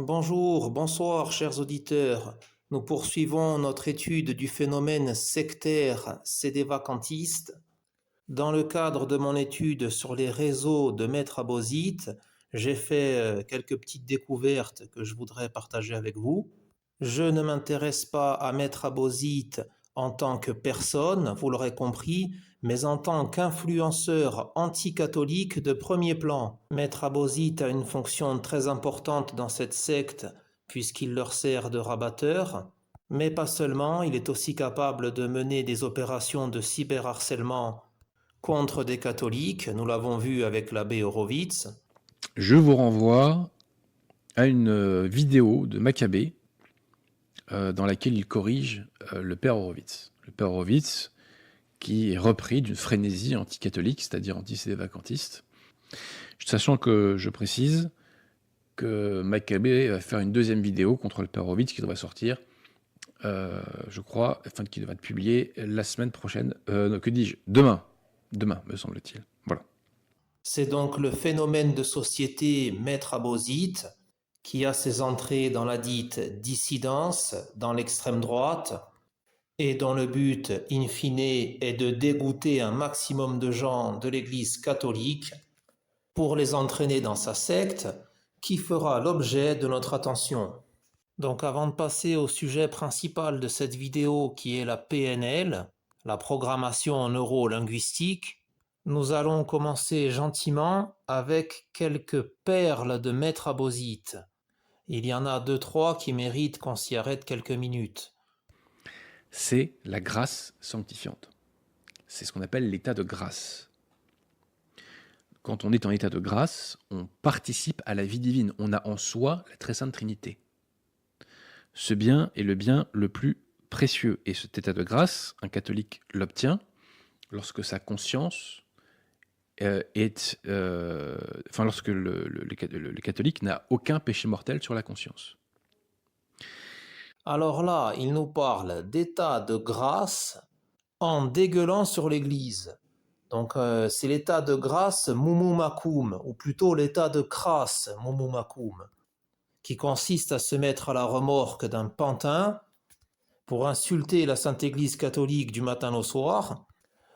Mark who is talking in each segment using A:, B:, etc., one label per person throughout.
A: Bonjour, bonsoir, chers auditeurs. Nous poursuivons notre étude du phénomène sectaire sédévacantiste. Dans le cadre de mon étude sur les réseaux de Maître Abosite, j'ai fait quelques petites découvertes que je voudrais partager avec vous. Je ne m'intéresse pas à Maître Abosite en tant que personne, vous l'aurez compris, mais en tant qu'influenceur anticatholique de premier plan. Maître Abosite a une fonction très importante dans cette secte puisqu'il leur sert de rabatteur, mais pas seulement, il est aussi capable de mener des opérations de cyberharcèlement contre des catholiques, nous l'avons vu avec l'abbé Horowitz.
B: Je vous renvoie à une vidéo de Maccabée dans laquelle il corrige le père Horowitz. Le père Horowitz qui est repris d'une frénésie anticatholique, c'est-à-dire anti-sédévacantiste. Sachant que je précise que Maccabée va faire une deuxième vidéo contre le père Horowitz qui devrait sortir, je crois, enfin qui devrait être publiée la semaine prochaine. Que dis-je ? Demain, me semble-t-il. Voilà.
A: C'est donc le phénomène de société Maître Abosite qui a ses entrées dans la dite dissidence, dans l'extrême droite, et dont le but, in fine, est de dégoûter un maximum de gens de l'Église catholique pour les entraîner dans sa secte, qui fera l'objet de notre attention. Donc avant de passer au sujet principal de cette vidéo qui est la PNL, la programmation neurolinguistique, nous allons commencer gentiment avec quelques perles de Maître Abosite. Il y en a 2-3 qui méritent qu'on s'y arrête quelques minutes.
B: C'est la grâce sanctifiante. C'est ce qu'on appelle l'état de grâce. Quand on est en état de grâce, on participe à la vie divine. On a en soi la très sainte Trinité. Ce bien est le bien le plus précieux. Et cet état de grâce, un catholique l'obtient lorsque sa conscience lorsque le catholique n'a aucun péché mortel sur la conscience.
A: Alors là, il nous parle d'état de grâce en dégueulant sur l'Église. Donc c'est l'état de grâce mumumakum, ou plutôt l'état de crasse mumumakum, qui consiste à se mettre à la remorque d'un pantin pour insulter la Sainte Église catholique du matin au soir,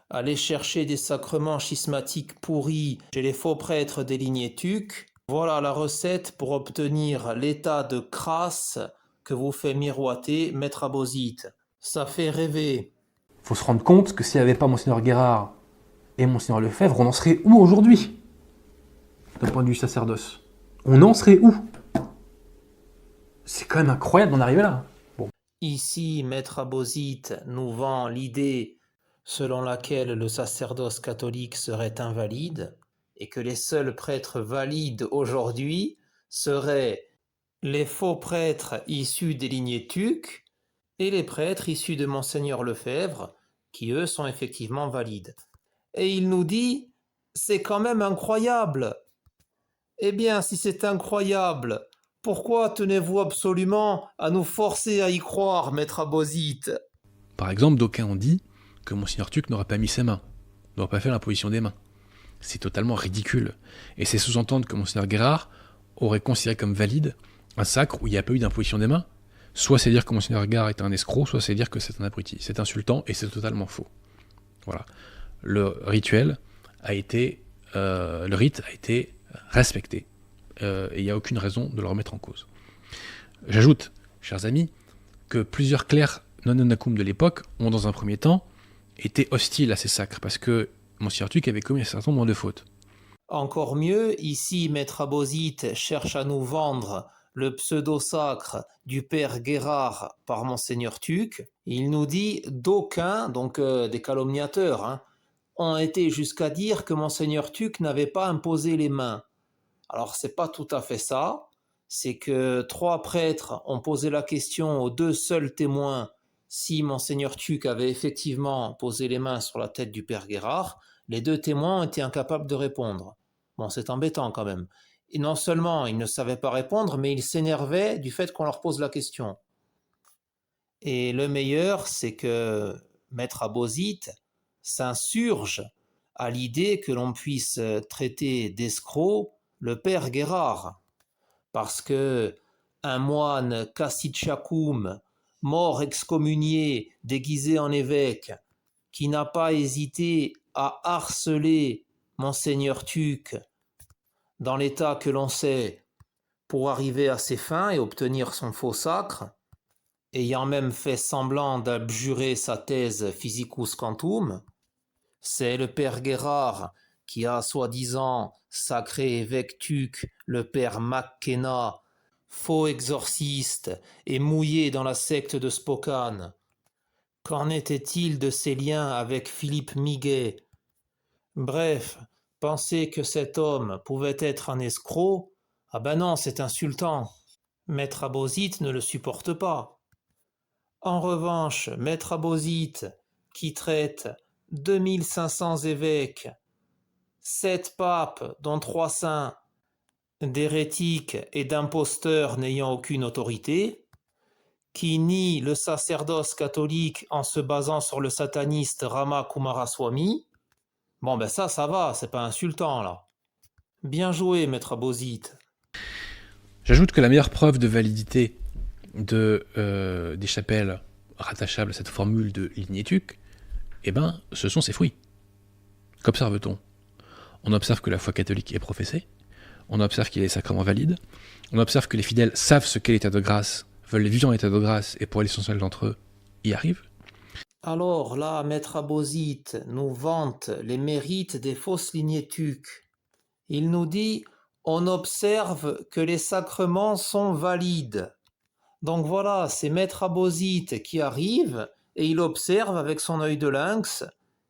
A: aller chercher des sacrements schismatiques pourris chez les faux prêtres des lignées Tuc. Voilà la recette pour obtenir l'état de crasse que vous fait miroiter Maître Abosite. Ça fait rêver.
C: Il faut se rendre compte que s'il n'y avait pas Monseigneur Guérard et Monseigneur Lefebvre, on en serait où aujourd'hui? D'un point de vue sacerdoce. On en serait où? C'est quand même incroyable d'en arriver là. Bon.
A: Ici, Maître Abosite nous vend l'idée selon laquelle le sacerdoce catholique serait invalide et que les seuls prêtres valides aujourd'hui seraient les faux prêtres issus des lignées Tuc et les prêtres issus de Monseigneur Lefebvre, qui eux sont effectivement valides. Et il nous dit, c'est quand même incroyable. Eh bien, si c'est incroyable, pourquoi tenez-vous absolument à nous forcer à y croire, Maître Abosite?
B: Par exemple, d'aucuns ont dit que Monseigneur Tuc n'aurait pas mis ses mains, n'aurait pas fait l'imposition des mains. C'est totalement ridicule. Et c'est sous-entendre que Monseigneur Guérard aurait considéré comme valide un sacre où il n'y a pas eu d'imposition des mains. Soit c'est dire que Monseigneur Guérard est un escroc, soit c'est dire que c'est un abruti. C'est insultant et c'est totalement faux. Voilà. Le rituel a été, le rite a été respecté. Et il n'y a aucune raison de le remettre en cause. J'ajoute, chers amis, que plusieurs clercs non-onacum de l'époque ont dans un premier temps été hostiles à ces sacres parce que Monseigneur Tuc avait commis un certain nombre de fautes.
A: Encore mieux, ici Maître Abosite cherche à nous vendre le pseudo-sacre du père Guérard par Monseigneur Tuc. Il nous dit d'aucuns, donc des calomniateurs, ont été jusqu'à dire que Monseigneur Tuc n'avait pas imposé les mains. Alors c'est pas tout à fait ça, c'est que 3 prêtres ont posé la question aux 2 seuls témoins si Monseigneur Tuc avait effectivement posé les mains sur la tête du père Guérard. Les 2 témoins ont été incapables de répondre. Bon, c'est embêtant quand même. Et non seulement ils ne savaient pas répondre, mais ils s'énervaient du fait qu'on leur pose la question. Et le meilleur, c'est que Maître Abosite s'insurge à l'idée que l'on puisse traiter d'escroc le père Guérard, parce que un moine Kassitchakoum, mort excommunié, déguisé en évêque, qui n'a pas hésité à harceler Monseigneur Tuc dans l'état que l'on sait pour arriver à ses fins et obtenir son faux sacre, ayant même fait semblant d'abjurer sa thèse Physicus Quantum, c'est le père Guérard qui a soi-disant sacré évêque Tuc, le père McKenna, faux exorciste et mouillé dans la secte de Spokane. Qu'en était-il de ses liens avec Philippe Miguet? Bref, penser que cet homme pouvait être un escroc, ah ben non, c'est insultant. Maître Abosite ne le supporte pas. En revanche, Maître Abosite, qui traite 2500 évêques, 7 papes, dont 3 saints, d'hérétiques et d'imposteurs n'ayant aucune autorité, qui nie le sacerdoce catholique en se basant sur le sataniste Rama Kumaraswamy, bon ben ça va, c'est pas insultant là. Bien joué, Maître Abosite.
B: J'ajoute que la meilleure preuve de validité des chapelles rattachables à cette formule de Ligné-Tuc, ce sont ses fruits. Qu'observe-t-on? On observe que la foi catholique est professée, on observe qu'il y a les sacrements valides, on observe que les fidèles savent ce qu'est l'état de grâce, veulent vivre en état de grâce et pour l'essentiel d'entre eux y arrivent.
A: Alors là, Maître Abosite nous vante les mérites des fausses lignées Tuc. Il nous dit « On observe que les sacrements sont valides ». Donc voilà, c'est Maître Abosite qui arrive et il observe avec son œil de lynx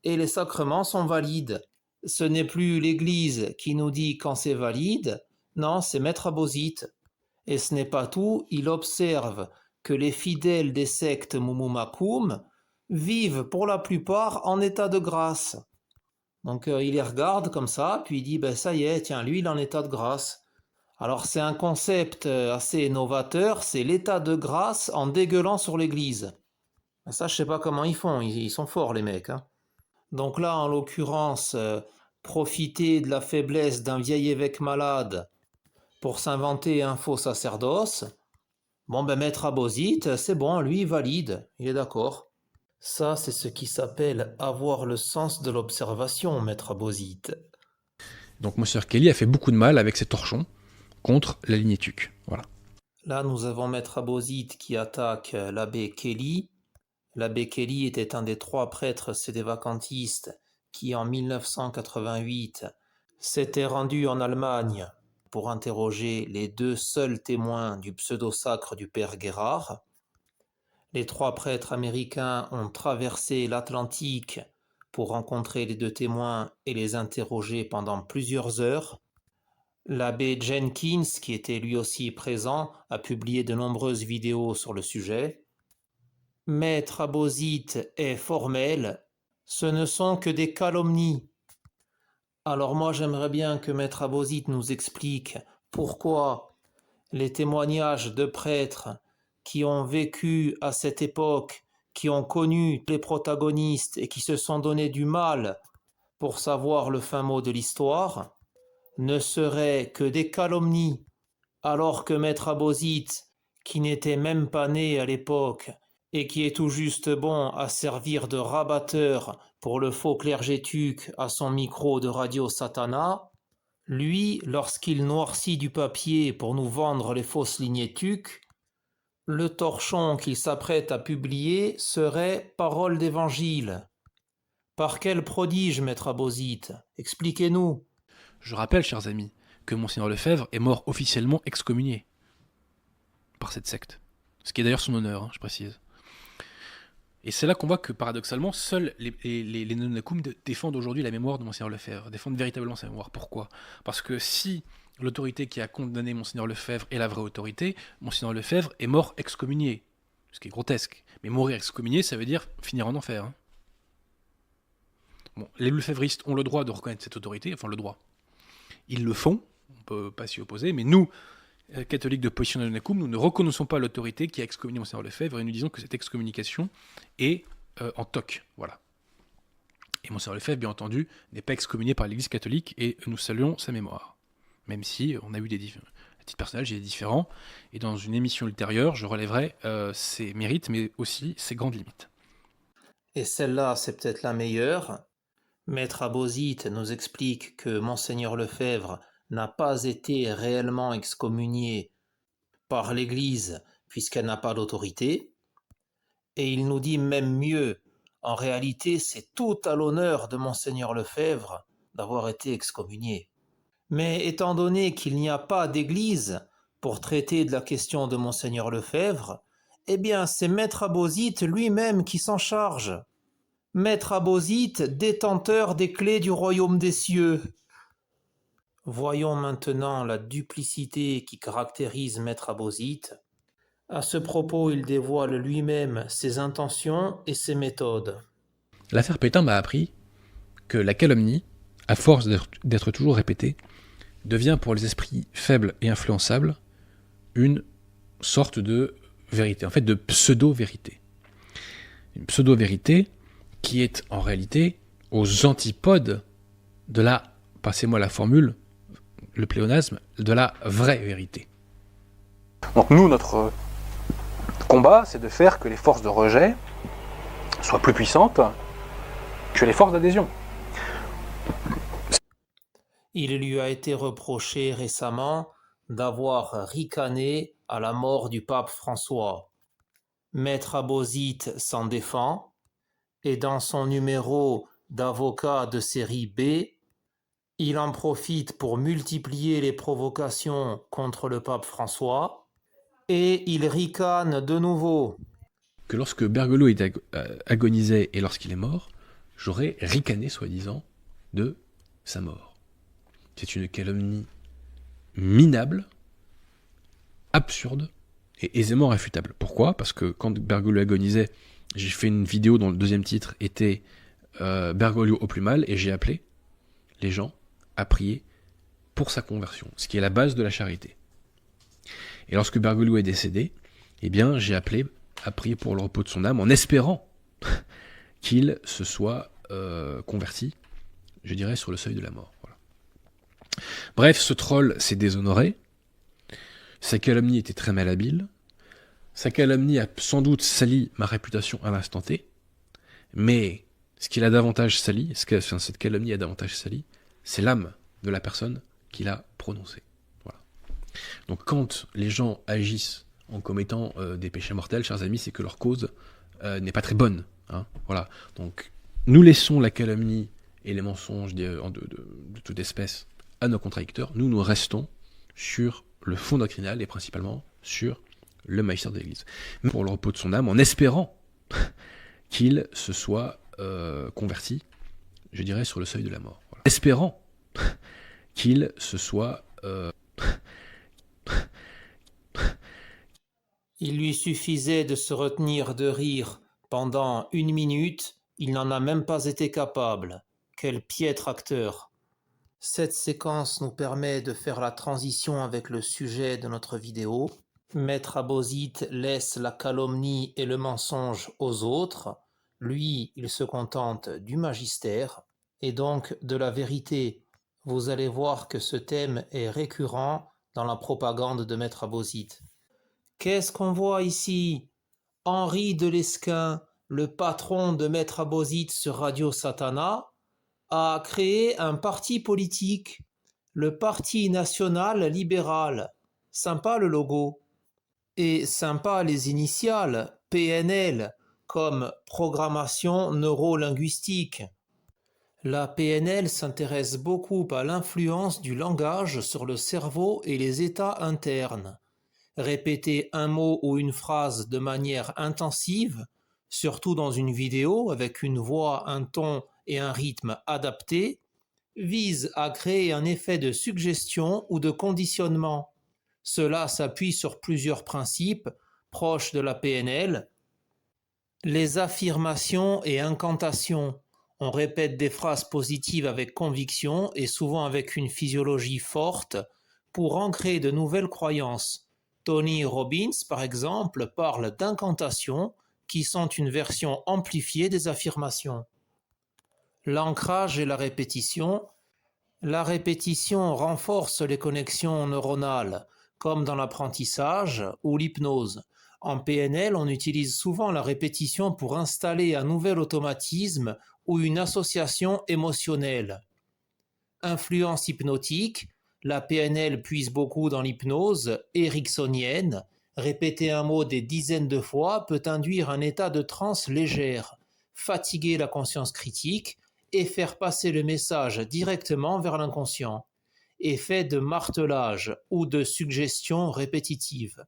A: et les sacrements sont valides. Ce n'est plus l'Église qui nous dit quand c'est valide, non, c'est Maître Abosite. Et ce n'est pas tout, il observe que les fidèles des sectes Mumumakum vivent pour la plupart en état de grâce. Donc il les regarde comme ça, puis il dit ben ça y est, tiens, lui il est en état de grâce. Alors c'est un concept assez novateur, c'est l'état de grâce en dégueulant sur l'église. Ça je sais pas comment ils font, ils sont forts les mecs. Hein. Donc là en l'occurrence, profiter de la faiblesse d'un vieil évêque malade pour s'inventer un faux sacerdoce, bon ben Maître Abosite, c'est bon, lui il valide, il est d'accord. Ça, c'est ce qui s'appelle avoir le sens de l'observation, Maître Abosite.
B: Donc Monsieur Kelly a fait beaucoup de mal avec ses torchons contre la lignée Tuc. Voilà.
A: Là, nous avons Maître Abosite qui attaque l'abbé Kelly. L'abbé Kelly était un des 3 prêtres sédévacantistes qui, en 1988, s'était rendu en Allemagne pour interroger les 2 seuls témoins du pseudo-sacre du père Guérard. Les 3 prêtres américains ont traversé l'Atlantique pour rencontrer les 2 témoins et les interroger pendant plusieurs heures. L'abbé Jenkins, qui était lui aussi présent, a publié de nombreuses vidéos sur le sujet. Maître Abosite est formel, ce ne sont que des calomnies. Alors moi j'aimerais bien que Maître Abosite nous explique pourquoi les témoignages de prêtres qui ont vécu à cette époque, qui ont connu les protagonistes et qui se sont donné du mal pour savoir le fin mot de l'histoire, ne seraient que des calomnies, alors que Maître Abosite, qui n'était même pas né à l'époque et qui est tout juste bon à servir de rabatteur pour le faux clergé Tuc à son micro de Radio Satana, lui, lorsqu'il noircit du papier pour nous vendre les fausses lignées Tuc, le torchon qu'il s'apprête à publier serait parole d'évangile. Par quel prodige, Maître Abosite? Expliquez-nous.
B: Je rappelle, chers amis, que Monseigneur Lefebvre est mort officiellement excommunié par cette secte. Ce qui est d'ailleurs son honneur, je précise. Et c'est là qu'on voit que, paradoxalement, seuls les non-nakum défendent aujourd'hui la mémoire de Monseigneur Lefebvre, défendent véritablement sa mémoire. Pourquoi? Parce que si l'autorité qui a condamné Monseigneur Lefebvre est la vraie autorité, Monseigneur Lefebvre est mort excommunié. Ce qui est grotesque. Mais mourir excommunié, ça veut dire finir en enfer. Hein. Bon, les lefebvristes ont le droit de reconnaître cette autorité, enfin le droit. Ils le font, on ne peut pas s'y opposer, mais nous, catholiques de position de non-nakum, nous ne reconnaissons pas l'autorité qui a excommunié Monseigneur Lefebvre et nous disons que cette excommunication est en toc. Voilà. Et Monseigneur Lefebvre, bien entendu, n'est pas excommunié par l'Église catholique et nous saluons sa mémoire. Même si on a eu À titre personnel, j'ai des différends, et dans une émission ultérieure, je relèverai ses mérites, mais aussi ses grandes limites.
A: Et celle-là, c'est peut-être la meilleure. Maître Abosite nous explique que Monseigneur Lefebvre n'a pas été réellement excommunié par l'Église puisqu'elle n'a pas d'autorité. Et il nous dit même mieux, en réalité, c'est tout à l'honneur de Monseigneur Lefebvre d'avoir été excommunié. Mais étant donné qu'il n'y a pas d'Église pour traiter de la question de Monseigneur Lefebvre, eh bien c'est Maître Abosite lui-même qui s'en charge. Maître Abosite, détenteur des clés du royaume des cieux. Voyons maintenant la duplicité qui caractérise Maître Abosite. À ce propos, il dévoile lui-même ses intentions et ses méthodes.
B: L'affaire Pétain m'a appris que la calomnie, à force d'être toujours répétée, devient pour les esprits faibles et influençables une sorte de vérité, en fait de pseudo-vérité. Une pseudo-vérité qui est en réalité aux antipodes de la, passez-moi la formule, le pléonasme, de la vraie vérité.
C: Donc nous, notre combat, c'est de faire que les forces de rejet soient plus puissantes que les forces d'adhésion.
A: Il lui a été reproché récemment d'avoir ricané à la mort du pape François. Maître Abosite s'en défend, et dans son numéro d'avocat de série B, il en profite pour multiplier les provocations contre le pape François, et il ricane de nouveau.
B: Que lorsque Bergoglio agonisait et lorsqu'il est mort, j'aurais ricané, soi-disant, de sa mort. C'est une calomnie minable, absurde et aisément réfutable. Pourquoi ? Parce que quand Bergoglio agonisait, j'ai fait une vidéo dont le deuxième titre était Bergoglio au plus mal, et j'ai appelé les gens à prier pour sa conversion, ce qui est la base de la charité. Et lorsque Bergoglio est décédé, eh bien, j'ai appelé à prier pour le repos de son âme en espérant qu'il se soit converti, je dirais, sur le seuil de la mort. Voilà. Bref, ce troll s'est déshonoré, sa calomnie était très malhabile, sa calomnie a sans doute sali ma réputation à l'instant T, mais ce qu'il a davantage sali, cette calomnie a davantage sali, c'est l'âme de la personne qui l'a prononcée. Voilà. Donc quand les gens agissent en commettant des péchés mortels, chers amis, c'est que leur cause n'est pas très bonne. Hein, voilà. Donc nous laissons la calomnie et les mensonges de toute espèce à nos contradicteurs. Nous restons sur le fond doctrinal et principalement sur le magistère de l'Église. Mais pour le repos de son âme, en espérant qu'il se soit converti, je dirais, sur le seuil de la mort. Voilà. Espérant qu'il se soit...
A: Il lui suffisait de se retenir de rire pendant 1 minute, il n'en a même pas été capable. Quel piètre acteur! Cette séquence nous permet de faire la transition avec le sujet de notre vidéo. Maître Abosite laisse la calomnie et le mensonge aux autres. Lui, il se contente du magistère et donc de la vérité. Vous allez voir que ce thème est récurrent dans la propagande de Maître Abosite. Qu'est-ce qu'on voit ici? Henri de Lesquen, le patron de Maître Abosite sur Radio Satana, a créé un parti politique, le Parti national libéral. Sympa le logo. Et sympa les initiales, PNL, comme programmation neurolinguistique. La PNL s'intéresse beaucoup à l'influence du langage sur le cerveau et les états internes. Répéter un mot ou une phrase de manière intensive, surtout dans une vidéo avec une voix, un ton et un rythme adaptés, vise à créer un effet de suggestion ou de conditionnement. Cela s'appuie sur plusieurs principes proches de la PNL. Les affirmations et incantations. On répète des phrases positives avec conviction et souvent avec une physiologie forte pour ancrer de nouvelles croyances. Tony Robbins, par exemple, parle d'incantations qui sont une version amplifiée des affirmations. L'ancrage et la répétition. La répétition renforce les connexions neuronales, comme dans l'apprentissage ou l'hypnose. En PNL, on utilise souvent la répétition pour installer un nouvel automatisme ou une association émotionnelle. Influence hypnotique, la PNL puise beaucoup dans l'hypnose ericksonienne. Répéter un mot des dizaines de fois peut induire un état de transe légère, fatiguer la conscience critique et faire passer le message directement vers l'inconscient. Effet de martelage ou de suggestion répétitive.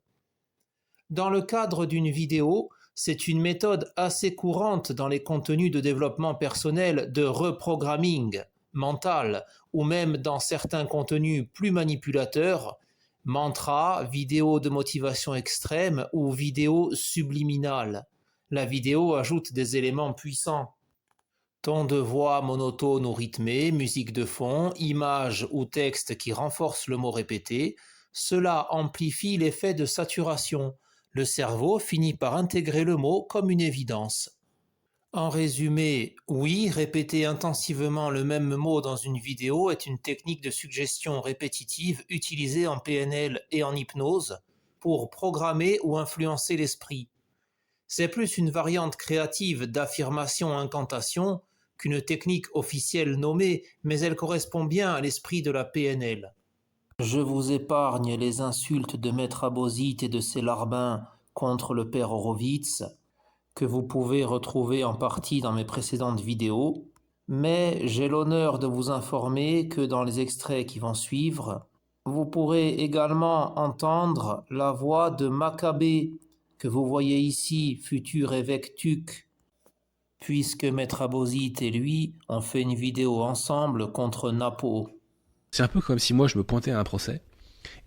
A: Dans le cadre d'une vidéo, c'est une méthode assez courante dans les contenus de développement personnel de reprogramming mental ou même dans certains contenus plus manipulateurs, mantras, vidéos de motivation extrême ou vidéos subliminales. La vidéo ajoute des éléments puissants. Ton de voix monotone ou rythmé, musique de fond, images ou texte qui renforcent le mot répété, cela amplifie l'effet de saturation. Le cerveau finit par intégrer le mot comme une évidence. En résumé, oui, répéter intensivement le même mot dans une vidéo est une technique de suggestion répétitive utilisée en PNL et en hypnose pour programmer ou influencer l'esprit. C'est plus une variante créative d'affirmation-incantation qu'une technique officielle nommée, mais elle correspond bien à l'esprit de la PNL. Je vous épargne les insultes de Maître Abosite et de ses larbins contre le père Horowitz, que vous pouvez retrouver en partie dans mes précédentes vidéos, mais j'ai l'honneur de vous informer que dans les extraits qui vont suivre, vous pourrez également entendre la voix de Maccabée, que vous voyez ici, futur évêque Tuc, puisque Maître Abosite et lui ont fait une vidéo ensemble contre Napo.
B: C'est un peu comme si moi je me pointais à un procès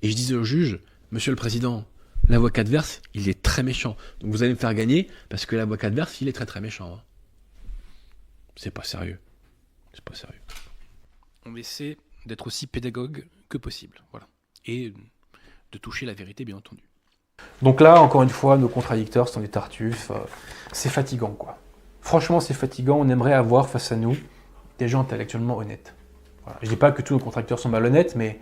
B: et je disais au juge, Monsieur le Président, l'avocat adverse, il est très méchant. Donc vous allez me faire gagner parce que l'avocat adverse, il est très très méchant. Hein. C'est pas sérieux. C'est pas sérieux. On essaie d'être aussi pédagogue que possible. Voilà. Et de toucher la vérité, bien entendu.
C: Donc là, encore une fois, nos contradicteurs sont des tartuffes. C'est fatigant, quoi. Franchement, c'est fatigant. On aimerait avoir face à nous des gens intellectuellement honnêtes. Voilà. Je dis pas que tous nos contradicteurs sont malhonnêtes, mais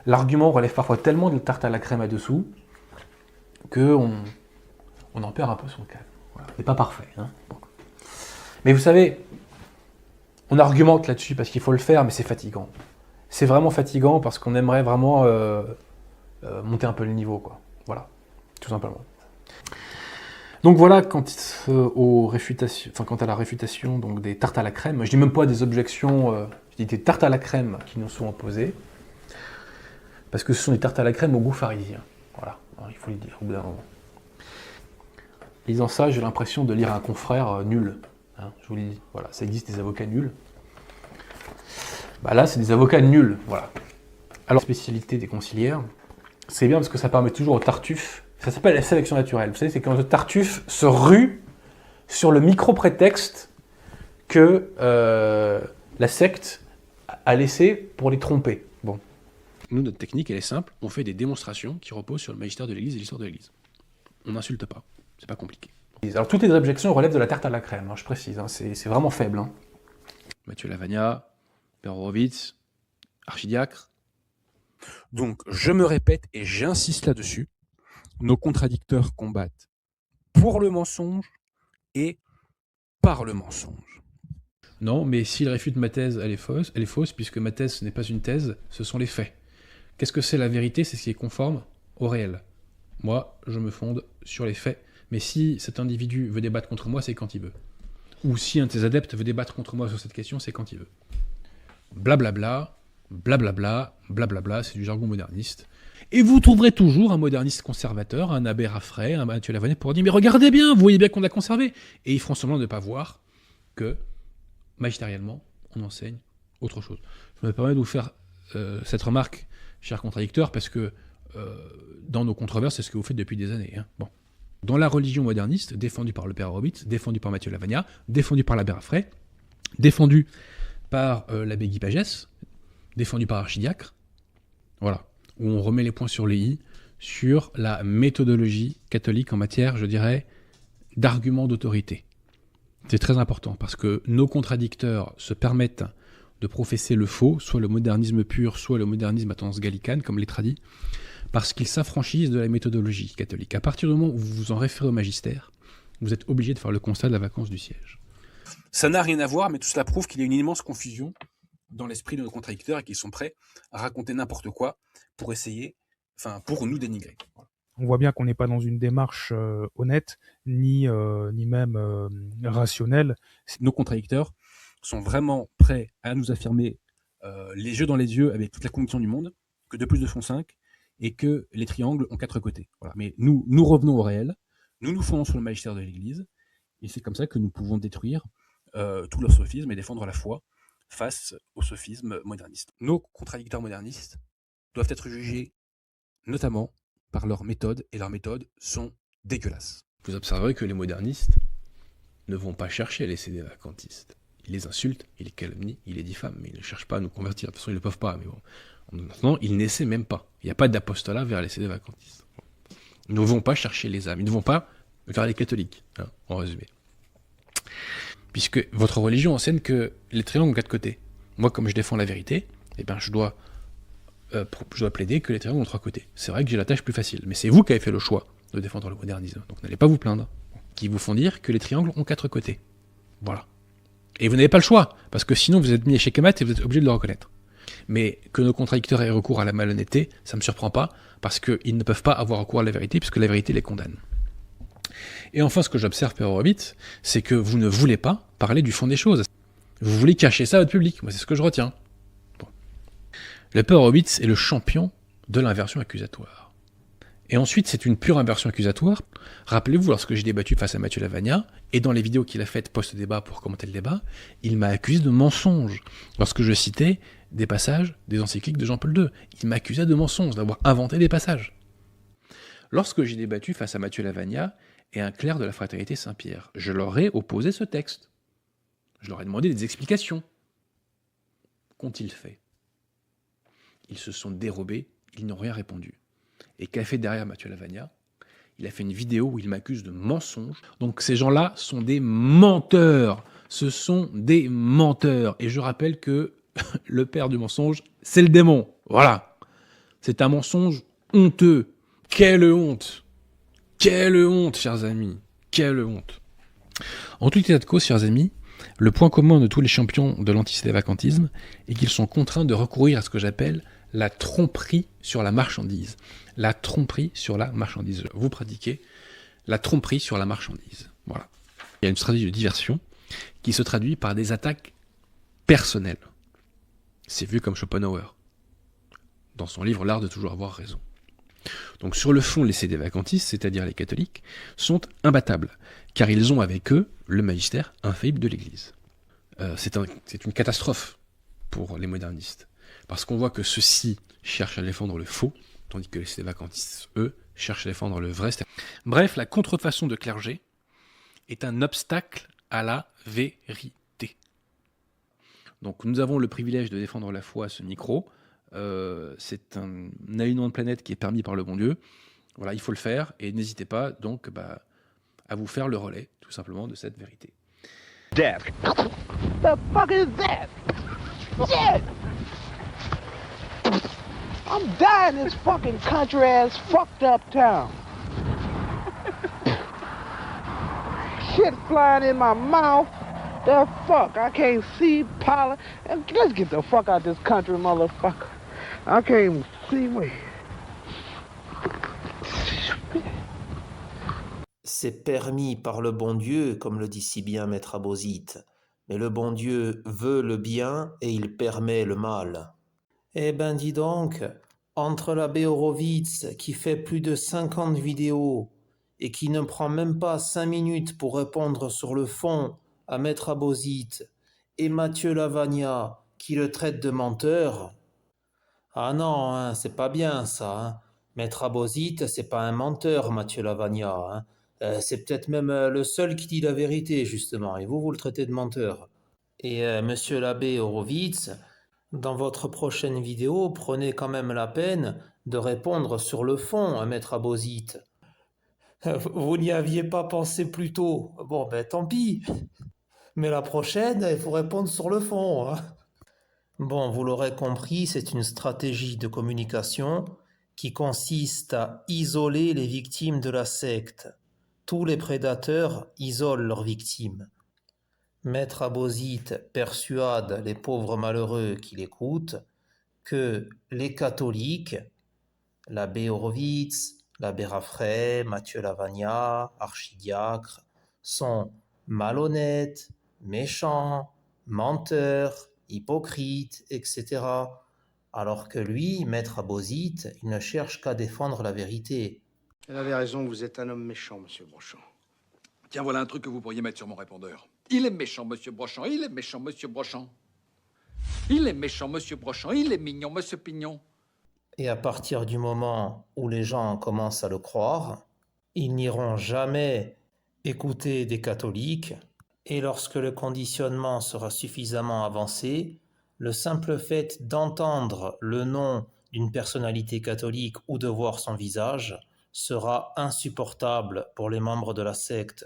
C: l'argument relève parfois tellement de tarte à la crème à dessous qu'on en perd un peu son calme. Voilà. C'est pas parfait. Hein. Bon. Mais vous savez, on argumente là-dessus parce qu'il faut le faire, mais c'est fatigant. C'est vraiment fatigant parce qu'on aimerait vraiment monter un peu le niveau, quoi. Voilà, tout simplement. Donc voilà, quant à la réfutation donc des tartes à la crème, je dis même pas des objections, je dis des tartes à la crème qui nous sont opposées, parce que ce sont des tartes à la crème au goût pharisien. Voilà, alors, il faut le dire au bout d'un moment. Lisant ça, j'ai l'impression de lire un confrère nul. Hein, je vous le dis, voilà, ça existe des avocats nuls. Bah là, c'est des avocats nuls, voilà. Alors, la spécialité des conciliaires, c'est bien parce que ça permet toujours aux tartuffes, ça s'appelle la sélection naturelle. Vous savez, c'est quand le tartuffe se rue sur le micro-prétexte que la secte a laissé pour les tromper. Bon.
B: Nous, notre technique, elle est simple. On fait des démonstrations qui reposent sur le magistère de l'Église et l'histoire de l'Église. On n'insulte pas. C'est pas compliqué.
C: Alors, toutes les objections relèvent de la tarte à la crème, hein, je précise. Hein, c'est vraiment faible. Hein.
B: Mathieu Lavagna, Père Horowitz, archidiacre.
D: Donc, je me répète et j'insiste là-dessus, nos contradicteurs combattent pour le mensonge et par le mensonge.
B: Non, mais s'il réfute ma thèse, elle est fausse, puisque ma thèse, ce n'est pas une thèse, ce sont les faits. Qu'est-ce que c'est la vérité? C'est ce qui est conforme au réel. Moi, je me fonde sur les faits, mais si cet individu veut débattre contre moi, c'est quand il veut. Ou si un de ses adeptes veut débattre contre moi sur cette question, c'est quand il veut. Blablabla, blablabla, blablabla, c'est du jargon moderniste. Et vous trouverez toujours un moderniste conservateur, un abbé Raffray, un Mathieu Lavagna pour dire « Mais regardez bien, vous voyez bien qu'on a conservé !» Et ils feront semblant de ne pas voir que, magistériellement, on enseigne autre chose. Je me permets de vous faire cette remarque, cher contradicteur, parce que dans nos controverses, c'est ce que vous faites depuis des années. Hein. Bon. Dans la religion moderniste, défendue par le père Horowitz, défendue par Mathieu Lavagna, défendue par l'abbé Raffray, défendue par l'abbé Guy Pagès, défendue par Archidiacre, voilà, où on remet les points sur les i sur la méthodologie catholique en matière, je dirais, d'arguments d'autorité. C'est très important, parce que nos contradicteurs se permettent de professer le faux, soit le modernisme pur, soit le modernisme à tendance gallicane, comme les tradis, parce qu'ils s'affranchissent de la méthodologie catholique. À partir du moment où vous vous en référez au magistère, vous êtes obligé de faire le constat de la vacance du siège.
D: Ça n'a rien à voir, mais tout cela prouve qu'il y a une immense confusion dans l'esprit de nos contradicteurs et qu'ils sont prêts à raconter n'importe quoi pour essayer, pour nous dénigrer. Voilà.
E: On voit bien qu'on n'est pas dans une démarche honnête, ni même rationnelle.
D: Nos contradicteurs sont vraiment prêts à nous affirmer les yeux dans les yeux, avec toute la conviction du monde, que 2 + 2 font 5 et que les triangles ont 4 côtés. Voilà. Mais nous revenons au réel, nous fondons sur le magistère de l'Église, et c'est comme ça que nous pouvons détruire tout leur sophisme et défendre la foi face au sophisme moderniste. Nos contradicteurs modernistes doivent être jugés notamment par leurs méthodes, et leurs méthodes sont dégueulasses.
B: Vous observerez que les modernistes ne vont pas chercher à laisser des vacantistes. Ils les insultent, ils les calomnient, ils les diffament, mais ils ne cherchent pas à nous convertir. De toute façon, ils ne le peuvent pas. Mais bon, maintenant, ils n'essaient même pas. Il n'y a pas d'apostolat vers les CD vacantistes. Ils ne vont pas chercher les âmes. Ils ne vont pas vers les catholiques, hein, en résumé. Puisque votre religion enseigne que les triangles ont 4 côtés. Moi, comme je défends la vérité, eh ben, je dois plaider que les triangles ont 3 côtés. C'est vrai que j'ai la tâche plus facile, mais c'est vous qui avez fait le choix de défendre le modernisme, donc n'allez pas vous plaindre, qui vous font dire que les triangles ont 4 côtés. Voilà. Et vous n'avez pas le choix, parce que sinon vous êtes mis échec et mat et vous êtes obligé de le reconnaître. Mais que nos contradicteurs aient recours à la malhonnêteté, ça ne me surprend pas, parce qu'ils ne peuvent pas avoir recours à la vérité, puisque la vérité les condamne. Et enfin, ce que j'observe, Père Horowitz, c'est que vous ne voulez pas parler du fond des choses. Vous voulez cacher ça à votre public. Moi, c'est ce que je retiens. Bon. Le Père Horowitz est le champion de l'inversion accusatoire. Et ensuite, c'est une pure inversion accusatoire. Rappelez-vous, lorsque j'ai débattu face à Mathieu Lavagna, et dans les vidéos qu'il a faites post-débat pour commenter le débat, il m'a accusé de mensonge. Lorsque je citais des passages des encycliques de Jean-Paul II, il m'accusait de mensonge, d'avoir inventé des passages. Lorsque j'ai débattu face à Mathieu Lavagna et un clerc de la fraternité Saint-Pierre, je leur ai opposé ce texte. Je leur ai demandé des explications. Qu'ont-ils fait? Ils se sont dérobés, ils n'ont rien répondu. Et qu'a fait derrière Mathieu Lavagna? Il a fait une vidéo où il m'accuse de mensonge. Donc ces gens-là sont des menteurs. Ce sont des menteurs. Et je rappelle que le père du mensonge, c'est le démon. Voilà. C'est un mensonge honteux. Quelle honte! Quelle honte, chers amis! Quelle honte! En tout état de cause, chers amis, le point commun de tous les champions de l'antisévacantisme est qu'ils sont contraints de recourir à ce que j'appelle la tromperie sur la marchandise. La tromperie sur la marchandise. Vous pratiquez la tromperie sur la marchandise. Voilà. Il y a une stratégie de diversion qui se traduit par des attaques personnelles. C'est vu comme Schopenhauer, dans son livre L'art de toujours avoir raison. Donc sur le fond, les CD-vacantistes, c'est-à-dire les catholiques, sont imbattables, car ils ont avec eux le magistère infaillible de l'Église. C'est une catastrophe pour les modernistes, parce qu'on voit que ceux-ci cherchent à défendre le faux, tandis que les CD-vacantistes, eux, cherchent à défendre le vrai. Bref, la contrefaçon de clergé est un obstacle à la vérité. Donc nous avons le privilège de défendre la foi à ce micro. C'est un alignement de planète qui est permis par le bon Dieu. Voilà, il faut le faire, et n'hésitez pas donc à vous faire le relais, tout simplement, de cette vérité.
F: Death. The fuck is that? Shit! I'm dying in this fucking country ass fucked up town. Shit flying in my mouth. The fuck? I can't see pollen. Let's get the fuck out of this country, motherfucker. I can't even see me.
A: C'est permis par le bon Dieu, comme le dit si bien Maître Abosite. Mais le bon Dieu veut le bien et il permet le mal. Eh ben dis donc, entre l'abbé Horowitz qui fait plus de 50 vidéos et qui ne prend même pas 5 minutes pour répondre sur le fond à Maître Abosite et Mathieu Lavagna qui le traite de menteur. Ah non, hein, c'est pas bien ça. Hein. Maître Abosite, c'est pas un menteur, Mathieu Lavagna. Hein. C'est peut-être même le seul qui dit la vérité, justement, et vous le traitez de menteur. Et monsieur l'abbé Horowitz, dans votre prochaine vidéo, prenez quand même la peine de répondre sur le fond à Maître Abosite. Vous n'y aviez pas pensé plus tôt. Bon, ben tant pis. Mais la prochaine, il faut répondre sur le fond. Hein. Bon, vous l'aurez compris, c'est une stratégie de communication qui consiste à isoler les victimes de la secte. Tous les prédateurs isolent leurs victimes. Maître Abosite persuade les pauvres malheureux qui l'écoutent que les catholiques, l'abbé Horowitz, l'abbé Raffray, Mathieu Lavagna, archidiacre, sont malhonnêtes, méchants, menteurs, hypocrites, etc. Alors que lui, Maître Abosite, il ne cherche qu'à défendre la vérité.
G: Elle avait raison, vous êtes un homme méchant, monsieur Brochant.
H: Tiens, voilà un truc que vous pourriez mettre sur mon répondeur. Il est méchant, monsieur Brochant. Il est méchant, monsieur Brochant. Il est méchant, monsieur Brochant. Il est mignon, monsieur Pignon.
A: Et à partir du moment où les gens commencent à le croire, ils n'iront jamais écouter des catholiques. Et lorsque le conditionnement sera suffisamment avancé, le simple fait d'entendre le nom d'une personnalité catholique ou de voir son visage sera insupportable pour les membres de la secte.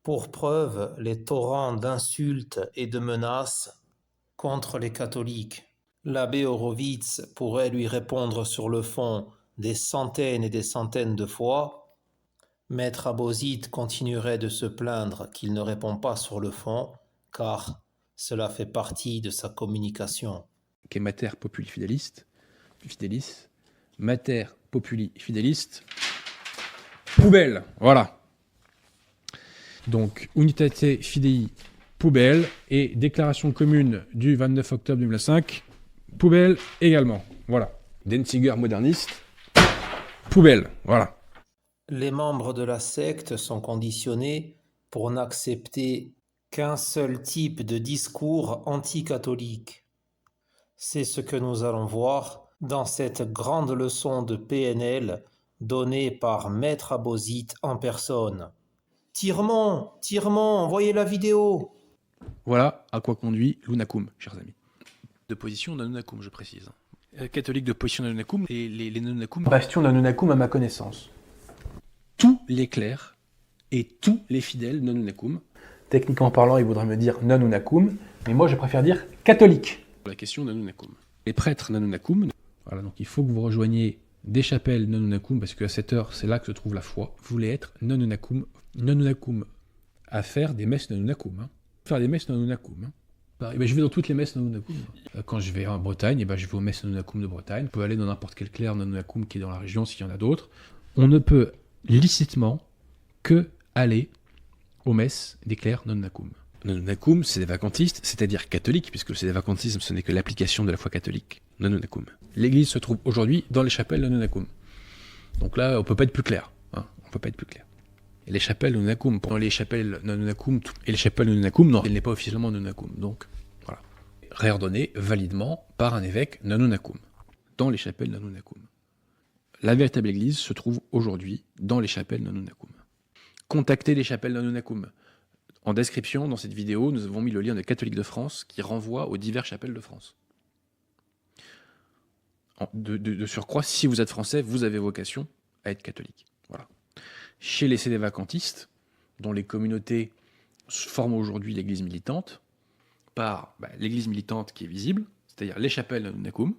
A: Pour preuve, les torrents d'insultes et de menaces contre les catholiques. L'abbé Horowitz pourrait lui répondre sur le fond des centaines et des centaines de fois. Maître Abosite continuerait de se plaindre qu'il ne répond pas sur le fond, car cela fait partie de sa communication.
B: Qui est Mater Populi Fidelis, Mater Populi Fidelis, poubelle, voilà. Donc, Unitate Fidei, poubelle, et déclaration commune du 29 octobre 2005, poubelle également, voilà. Denzinger moderniste, poubelle, voilà.
A: Les membres de la secte sont conditionnés pour n'accepter qu'un seul type de discours anticatholique. C'est ce que nous allons voir dans cette grande leçon de PNL donnée par Maître Abosite en personne. Tirement, envoyez la vidéo.
B: Voilà à quoi conduit l'Unakum, chers amis. De position d'Anunakum, je précise. Catholique de position d'Anunakum, et les Nanunakum...
C: Bastion d'Anunakum à ma connaissance.
B: Tous les clercs et tous les fidèles Nanunakum.
C: Techniquement parlant, il voudrait me dire Nanunakum, mais moi je préfère dire catholique.
B: La question Nanunakum. Les prêtres Nanunakum, voilà, donc il faut que vous rejoigniez des chapelles Nanunakum, parce qu'à cette heure, c'est là que se trouve la foi. Vous voulez être Nanunakum à faire des messes Nanunakum. Hein. Faire des messes Nanunakum. Hein. Et ben, je vais dans toutes les messes Nanunakum. Quand je vais en Bretagne, et ben, je vais aux messes Nanunakum de Bretagne. On peut aller dans n'importe quel clerc Nanunakum qui est dans la région, s'il y en a d'autres. On ne peut licitement que aller aux messes des clercs Nanunakum. Nanunakum, c'est des vacantistes, c'est-à-dire catholiques, puisque le sédévacantisme, ce n'est que l'application de la foi catholique. Nanunakum. L'église se trouve aujourd'hui dans les chapelles Nanunakum. Donc là, on peut pas être plus clair. Hein, on peut pas être plus clair. Et les chapelles Nanunakum, pendant les chapelles Nanunakum, et les chapelles Nanunakum, non, elle n'est pas officiellement Nanunakum. Donc, voilà. Réordonnée validement par un évêque Nanunakum, dans les chapelles Nanunakum. La véritable église se trouve aujourd'hui dans les chapelles Nanunakum. Contactez les chapelles Nanunakum. En description, dans cette vidéo, nous avons mis le lien de Catholiques de France qui renvoie aux diverses chapelles de France. De surcroît, si vous êtes français, vous avez vocation à être catholique. Voilà. Chez les sédévacantistes, dont les communautés forment aujourd'hui l'église militante, par l'église militante qui est visible, c'est-à-dire les chapelles Nanunakum,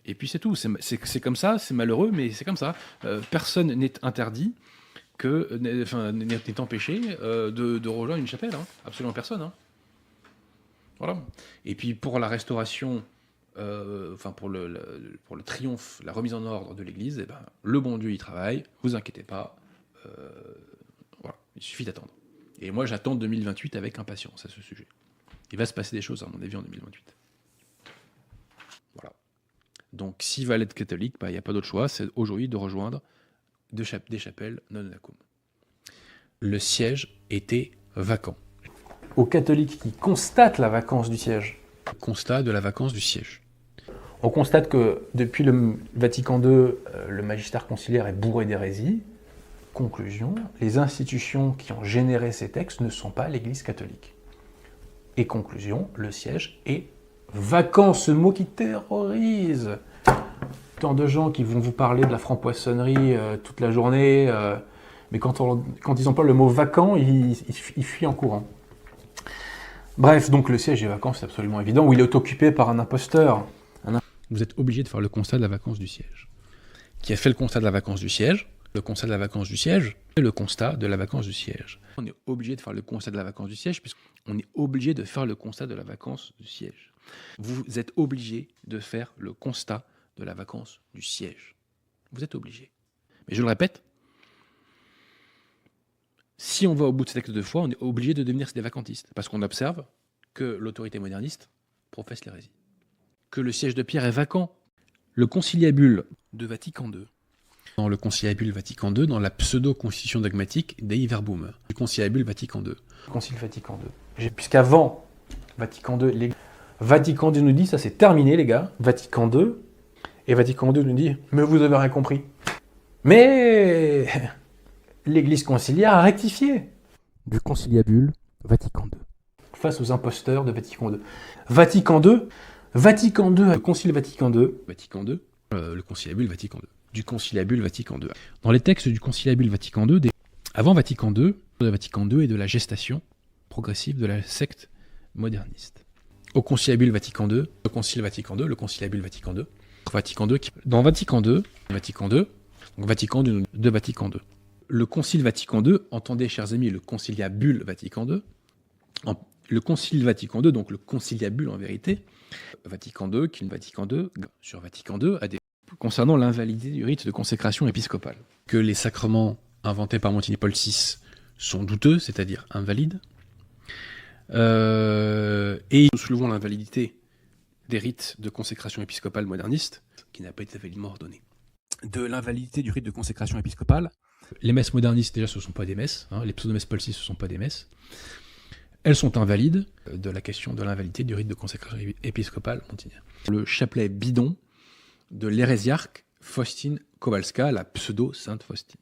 B: et puis c'est tout. C'est comme ça, c'est malheureux, mais c'est comme ça. Personne n'est interdit, n'est empêché de rejoindre une chapelle. Hein. Absolument personne. Hein. Voilà. Et puis pour la restauration, pour le triomphe, la remise en ordre de l'Église, le bon Dieu y travaille, vous inquiétez pas. Voilà. Il suffit d'attendre. Et moi j'attends 2028 avec impatience à ce sujet. Il va se passer des choses à mon avis en 2028. Voilà. Donc s'il va être catholique, il n'y a pas d'autre choix, c'est aujourd'hui de rejoindre des chapelles Nanunakum. Le siège était vacant.
C: Aux catholiques qui constatent la vacance du siège.
B: Constat de la vacance du siège.
C: On constate que depuis le Vatican II, le magistère conciliaire est bourré d'hérésie. Conclusion, les institutions qui ont généré ces textes ne sont pas l'Église catholique. Et conclusion, le siège est vacant, ce mot qui terrorise. Tant de gens qui vont vous parler de la franc-poissonnerie toute la journée, mais quand ils emploient le mot vacant, ils fuient en courant. Bref, donc le siège est vacant, c'est absolument évident, ou il est occupé par un imposteur.
B: Vous êtes obligé de faire le constat de la vacance du siège, qui a fait le constat de la vacance du siège. Le constat de la vacance du siège et le constat de la vacance du siège. On est obligé de faire le constat de la vacance du siège puisqu'on est obligé de faire le constat de la vacance du siège. Vous êtes obligé de faire le constat de la vacance du siège. Vous êtes obligé. Mais je le répète, si on va au bout de ce texte 2 fois, on est obligé de devenir des vacantistes parce qu'on observe que l'autorité moderniste professe l'hérésie. Que le siège de Pierre est vacant. Le conciliabule de Vatican II. Dans le conciliabule Vatican II, dans la pseudo-constitution dogmatique Dei Verbum, du conciliabule Vatican II.
C: Concile Vatican II. Puisqu'avant Vatican II, Vatican II nous dit, ça c'est terminé les gars, Vatican II, et Vatican II nous dit, mais vous avez rien compris. Mais l'Église conciliaire a rectifié.
D: Du conciliabule Vatican II.
C: Face aux imposteurs de Vatican II. Vatican II, le concile Vatican II.
B: Vatican II, le conciliabule Vatican II. Du conciliabule Vatican II. Dans les textes du conciliabule Vatican II, avant Vatican II, de Vatican II et de la gestation progressive de la secte moderniste. Au conciliabule Vatican II, le concile Vatican II, le conciliabule Vatican II, dans Vatican II, donc Vatican II de Vatican II. Le concile Vatican II, entendez chers amis, le conciliabule Vatican II, le concile Vatican II, donc le conciliabule en vérité, Vatican II, qui est Vatican II, sur Vatican II, a des concernant l'invalidité du rite de consécration épiscopale. Que les sacrements inventés par Monsignor Paul VI sont douteux, c'est-à-dire invalides, et nous soulevons l'invalidité des rites de consécration épiscopale moderniste, qui n'a pas été validement ordonné.
D: De l'invalidité du rite de consécration épiscopale.
B: Les messes modernistes, déjà, ce ne sont pas des messes, les pseudo-messes Paul VI, ce ne sont pas des messes. Elles sont invalides de la question de l'invalidité du rite de consécration épiscopale montignaire. Le chapelet bidon de l'hérésiarque Faustine Kowalska, la pseudo-sainte Faustine.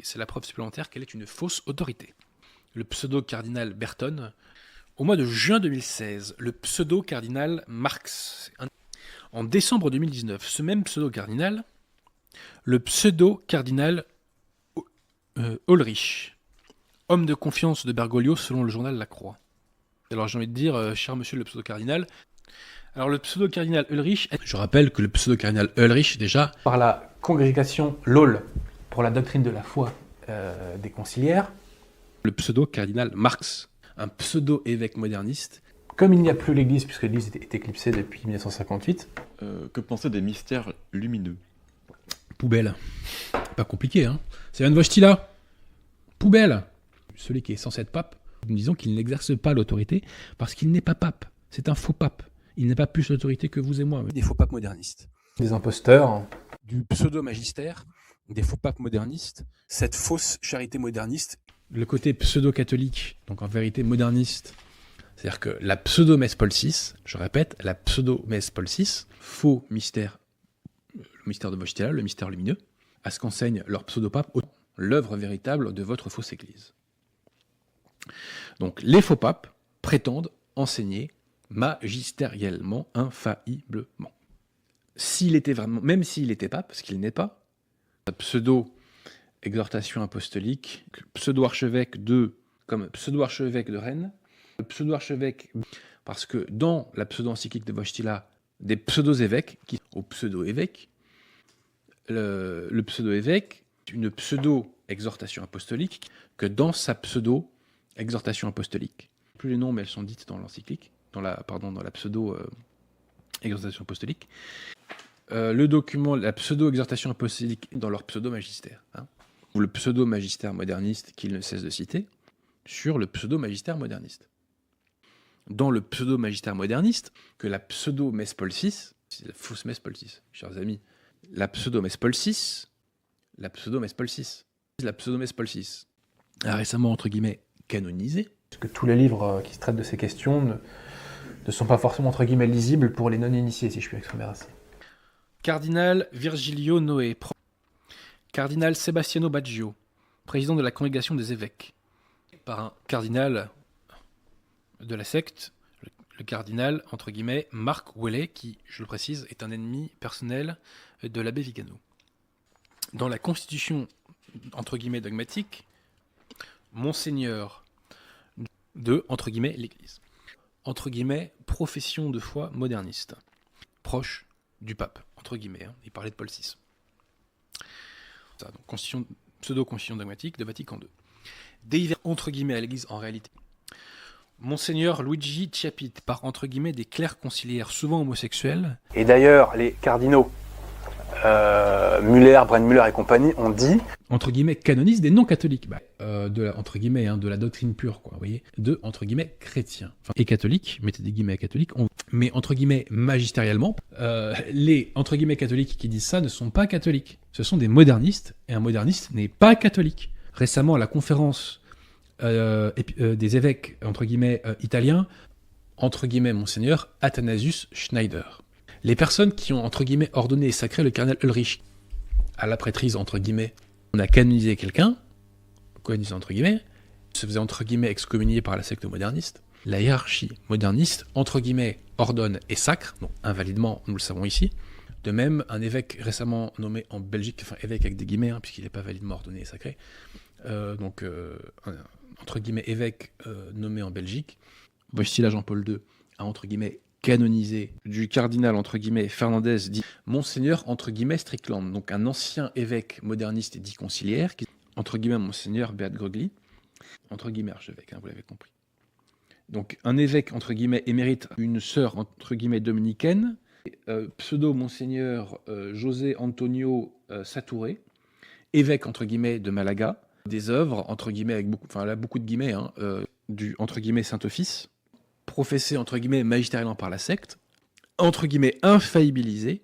B: C'est la preuve supplémentaire qu'elle est une fausse autorité. Le pseudo-cardinal Berton, au mois de juin 2016, le pseudo-cardinal Marx. En décembre 2019, ce même pseudo-cardinal, le pseudo-cardinal Ulrich, homme de confiance de Bergoglio selon le journal La Croix. Alors j'ai envie de dire, cher monsieur le pseudo-cardinal, alors le pseudo-cardinal Ulrich, je rappelle que le pseudo-cardinal Ulrich, déjà,
C: Par la congrégation LOL, pour la doctrine de la foi des conciliaires,
B: le pseudo-cardinal Marx, un pseudo-évêque moderniste.
C: comme il n'y a plus l'Église, puisque l'Église est éclipsée depuis 1958,
I: Que penser des mystères lumineux?
B: Poubelle. Pas compliqué, hein. C'est Van Wojtyla. Poubelle. Celui qui est censé être pape, nous disons qu'il n'exerce pas l'autorité parce qu'il n'est pas pape. C'est un faux pape. Il n'a pas plus l'autorité que vous et moi.
D: Des faux papes modernistes.
C: des imposteurs.
D: Du pseudo-magistère, des faux papes modernistes. Cette fausse charité moderniste.
B: Le côté pseudo-catholique, donc en vérité moderniste, c'est-à-dire que la pseudo-messe Paul VI, je répète, la pseudo-messe Paul VI, faux mystère, le mystère de Wojtyla, le mystère lumineux, à ce qu'enseigne leur pseudo-pape, l'œuvre véritable de votre fausse église. Donc les faux papes prétendent enseigner magistériellement, infailliblement. S'il était vraiment, même s'il était pape, parce qu'il n'est pas, la pseudo-exhortation apostolique, pseudo-archevêque comme pseudo-archevêque de Rennes, le pseudo-archevêque, parce que dans la pseudo-encyclique de Wojtyla, des pseudo-évêques, au pseudo-évêque, le pseudo-évêque, une pseudo-exhortation apostolique, que dans sa pseudo-exhortation apostolique. Plus les noms, mais elles sont dites dans l'encyclique, dans la pseudo-exhortation apostolique. Le document, la pseudo-exhortation apostolique dans leur pseudo-magistère, ou le pseudo-magistère moderniste qu'ils ne cessent de citer, sur le pseudo-magistère moderniste. Dans le pseudo-magistère moderniste, que la pseudo-messe Paul VI, c'est la fausse messe Paul VI, chers amis, la pseudo-messe Paul VI, la pseudo-messe Paul VI, la pseudo-messe Paul VI, a récemment, entre guillemets, canonisé.
C: Parce que tous les livres qui se traitent de ces questions ne sont pas forcément, entre guillemets, lisibles pour les non-initiés, si je puis m'exprimer ainsi.
B: Cardinal Virgilio Noé, cardinal Sebastiano Baggio, président de la congrégation des évêques, par un cardinal de la secte, le cardinal, entre guillemets, Marc Ouellet, qui, je le précise, est un ennemi personnel de l'abbé Vigano. Dans la constitution, entre guillemets, dogmatique, Monseigneur de, entre guillemets, l'Église. Entre guillemets, profession de foi moderniste, proche du pape, entre guillemets, il parlait de Paul VI. Ça, donc, pseudo-constitution dogmatique de Vatican II. Délivre entre guillemets à l'Église en réalité. Monseigneur Luigi Chiappit par entre guillemets des clercs conciliaires souvent homosexuels.
C: Et d'ailleurs, les cardinaux Muller, Brennmuller et compagnie ont dit
B: Entre guillemets canonisent des non-catholiques. Entre guillemets, de la doctrine pure, quoi, vous voyez, de entre guillemets chrétiens. Enfin, et catholiques, mettez des guillemets à catholiques, mais entre guillemets magistériellement, les entre guillemets catholiques qui disent ça ne sont pas catholiques. Ce sont des modernistes, et un moderniste n'est pas catholique. Récemment, à la conférence des évêques entre guillemets italiens, entre guillemets Monseigneur Athanasius Schneider. Les personnes qui ont entre guillemets ordonné et sacré le cardinal Ulrich à la prêtrise entre guillemets, on a canonisé quelqu'un, canonisé entre guillemets, se faisait entre guillemets excommunier par la secte moderniste. La hiérarchie moderniste entre guillemets ordonne et sacre, donc invalidement, nous le savons ici. De même, un évêque récemment nommé en Belgique, enfin évêque avec des guillemets, puisqu'il n'est pas validement ordonné et sacré, entre guillemets évêque nommé en Belgique, Wojtyla Jean-Paul II a entre guillemets canonisé du cardinal entre guillemets Fernandez dit Monseigneur entre guillemets Strickland, donc un ancien évêque moderniste et dit conciliaire, qui entre guillemets Monseigneur Beat Grogli, entre guillemets archevêque, vous l'avez compris. Donc un évêque entre guillemets émérite, une sœur entre guillemets dominicaine, pseudo Monseigneur José Antonio Satouré, évêque entre guillemets de Malaga, des œuvres entre guillemets avec beaucoup de guillemets du entre guillemets Saint-Office, professé entre guillemets magistériellement par la secte, entre guillemets infaillibilisé,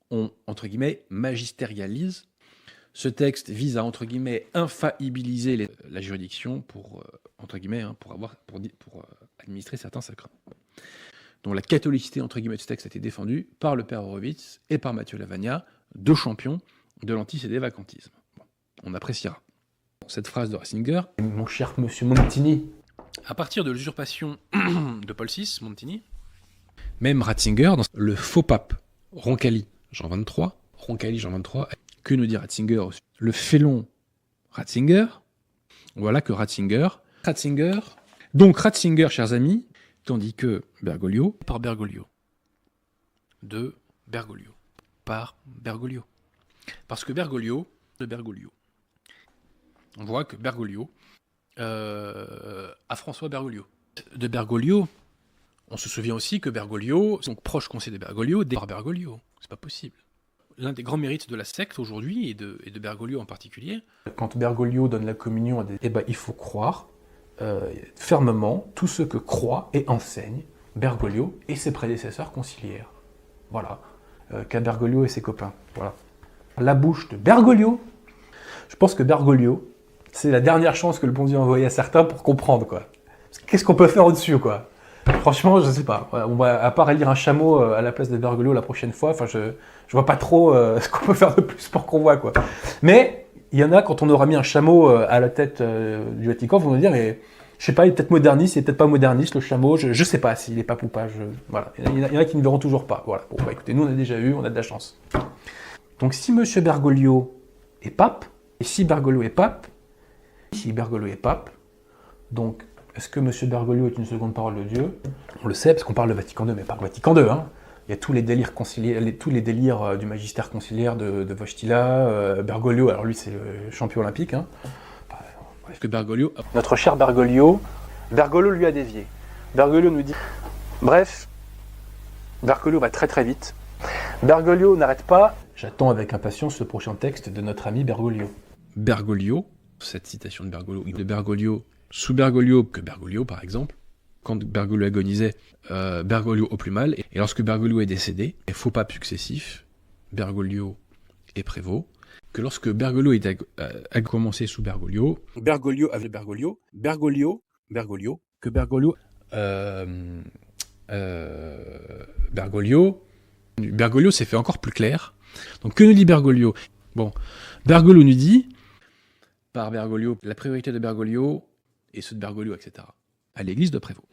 B: on entre guillemets magistérialise. Ce texte vise à entre guillemets infaillibiliser la juridiction pour entre guillemets pour administrer certains sacrements. Donc la catholicité entre guillemets de ce texte a été défendue par le père Horowitz et par Mathieu Lavagna, deux champions de l'anti-sédévacantisme. Bon, on appréciera. Cette phrase de Ratzinger,
C: mon cher monsieur Montini,
B: à partir de l'usurpation de Paul VI, Montini, même Ratzinger, dans le faux pape Roncalli, Jean XXIII, que nous dit Ratzinger aussi? Le félon Ratzinger, voilà que Ratzinger, donc Ratzinger, chers amis, tandis que Bergoglio, par Bergoglio, de Bergoglio, par Bergoglio. Parce que Bergoglio, de Bergoglio, on voit que Bergoglio, à François Bergoglio. De Bergoglio, on se souvient aussi que Bergoglio, donc proche conseiller de Bergoglio, par Bergoglio. C'est pas possible. L'un des grands mérites de la secte aujourd'hui, et de Bergoglio en particulier.
C: Quand Bergoglio donne la communion à des... il faut croire fermement tout ce que croit et enseigne Bergoglio et ses prédécesseurs conciliaires. Voilà. Qu'à Bergoglio et ses copains. Voilà. La bouche de Bergoglio, je pense que Bergoglio, c'est la dernière chance que le bon Dieu a envoyée à certains pour comprendre, quoi. Qu'est-ce qu'on peut faire au-dessus, quoi? Franchement, je sais pas. On va, à part élire un chameau à la place de Bergoglio la prochaine fois, je vois pas trop ce qu'on peut faire de plus pour qu'on voit, quoi. Mais il y en a, quand on aura mis un chameau à la tête du Vatican, vont nous dire, je sais pas, il est peut-être moderniste, il est peut-être pas moderniste, le chameau, je sais pas s'il est pape ou pas. Voilà. Il y en a qui ne verront toujours pas. Voilà. Bon, écoutez, nous on a déjà eu, on a de la chance. Donc si monsieur Bergoglio est pape, et si Bergoglio est pape, donc est-ce que monsieur Bergoglio est une seconde parole de Dieu? On le sait parce qu'on parle de Vatican II, mais pas de Vatican II. Il y a tous les délires tous les délires du magistère conciliaire de Wojtyla, Bergoglio, alors lui c'est le champion olympique.
B: Est-ce que Bergoglio...
C: Notre cher Bergoglio lui a dévié. Bergoglio nous dit... Bref, Bergoglio va très très vite. Bergoglio n'arrête pas. J'attends avec impatience le prochain texte de notre ami Bergoglio.
B: Bergoglio, cette citation de Bergoglio, sous Bergoglio que Bergoglio par exemple, quand Bergoglio agonisait, Bergoglio au plus mal, et lorsque Bergoglio est décédé, et faux pape successif, Bergoglio et Prévost, que lorsque Bergoglio a commencé sous Bergoglio, Bergoglio s'est fait encore plus clair. Donc que nous dit Bergoglio? Bon, Bergoglio nous dit, par Bergoglio, la priorité de Bergoglio et ceux de Bergoglio, etc. à l'église de Prévost.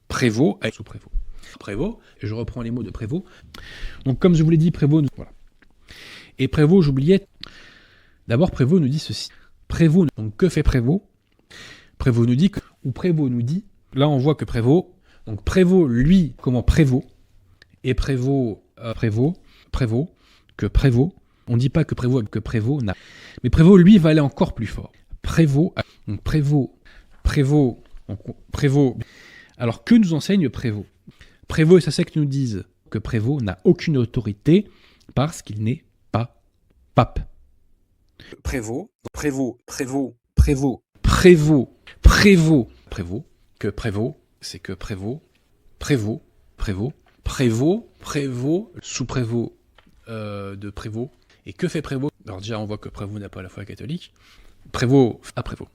B: Prévost, sous Prévost. Prévost, et je reprends les mots de Prévost. Donc comme je vous l'ai dit, Prévost, voilà. Et Prévost, j'oubliais, d'abord Prévost nous dit ceci. Prévost, donc que fait Prévost? Prévost nous dit, là on voit que Prévost, donc Prévost, lui, comment Prévost, et Prévost, On ne dit pas que Prévost n'a. Mais Prévost, lui, va aller encore plus fort. Prévost. Alors, que nous enseigne Prévost? Prévost et sa secte nous disent que Prévost n'a aucune autorité parce qu'il n'est pas pape. Prévost, sous-prévôt de Prévost. Et que fait Prévost? Alors déjà, on voit que Prévost n'a pas la foi catholique. Prévost à Prévost.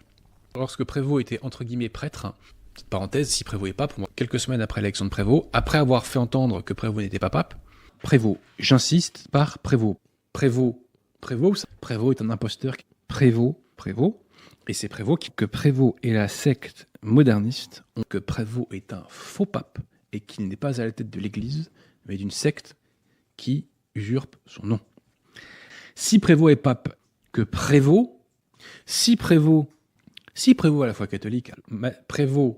B: Lorsque Prévost était entre guillemets prêtre, petite parenthèse, si Prévost est pape, quelques semaines après l'élection de Prévost, après avoir fait entendre que Prévost n'était pas pape, Prévost, j'insiste par Prévost. Prévost est un imposteur. Prévost, et c'est Prévost que Prévost et la secte moderniste ont que Prévost est un faux pape et qu'il n'est pas à la tête de l'Église, mais d'une secte qui usurpe son nom. Si Prévost est pape, que Prévost, si Prévost à la foi catholique, Prévost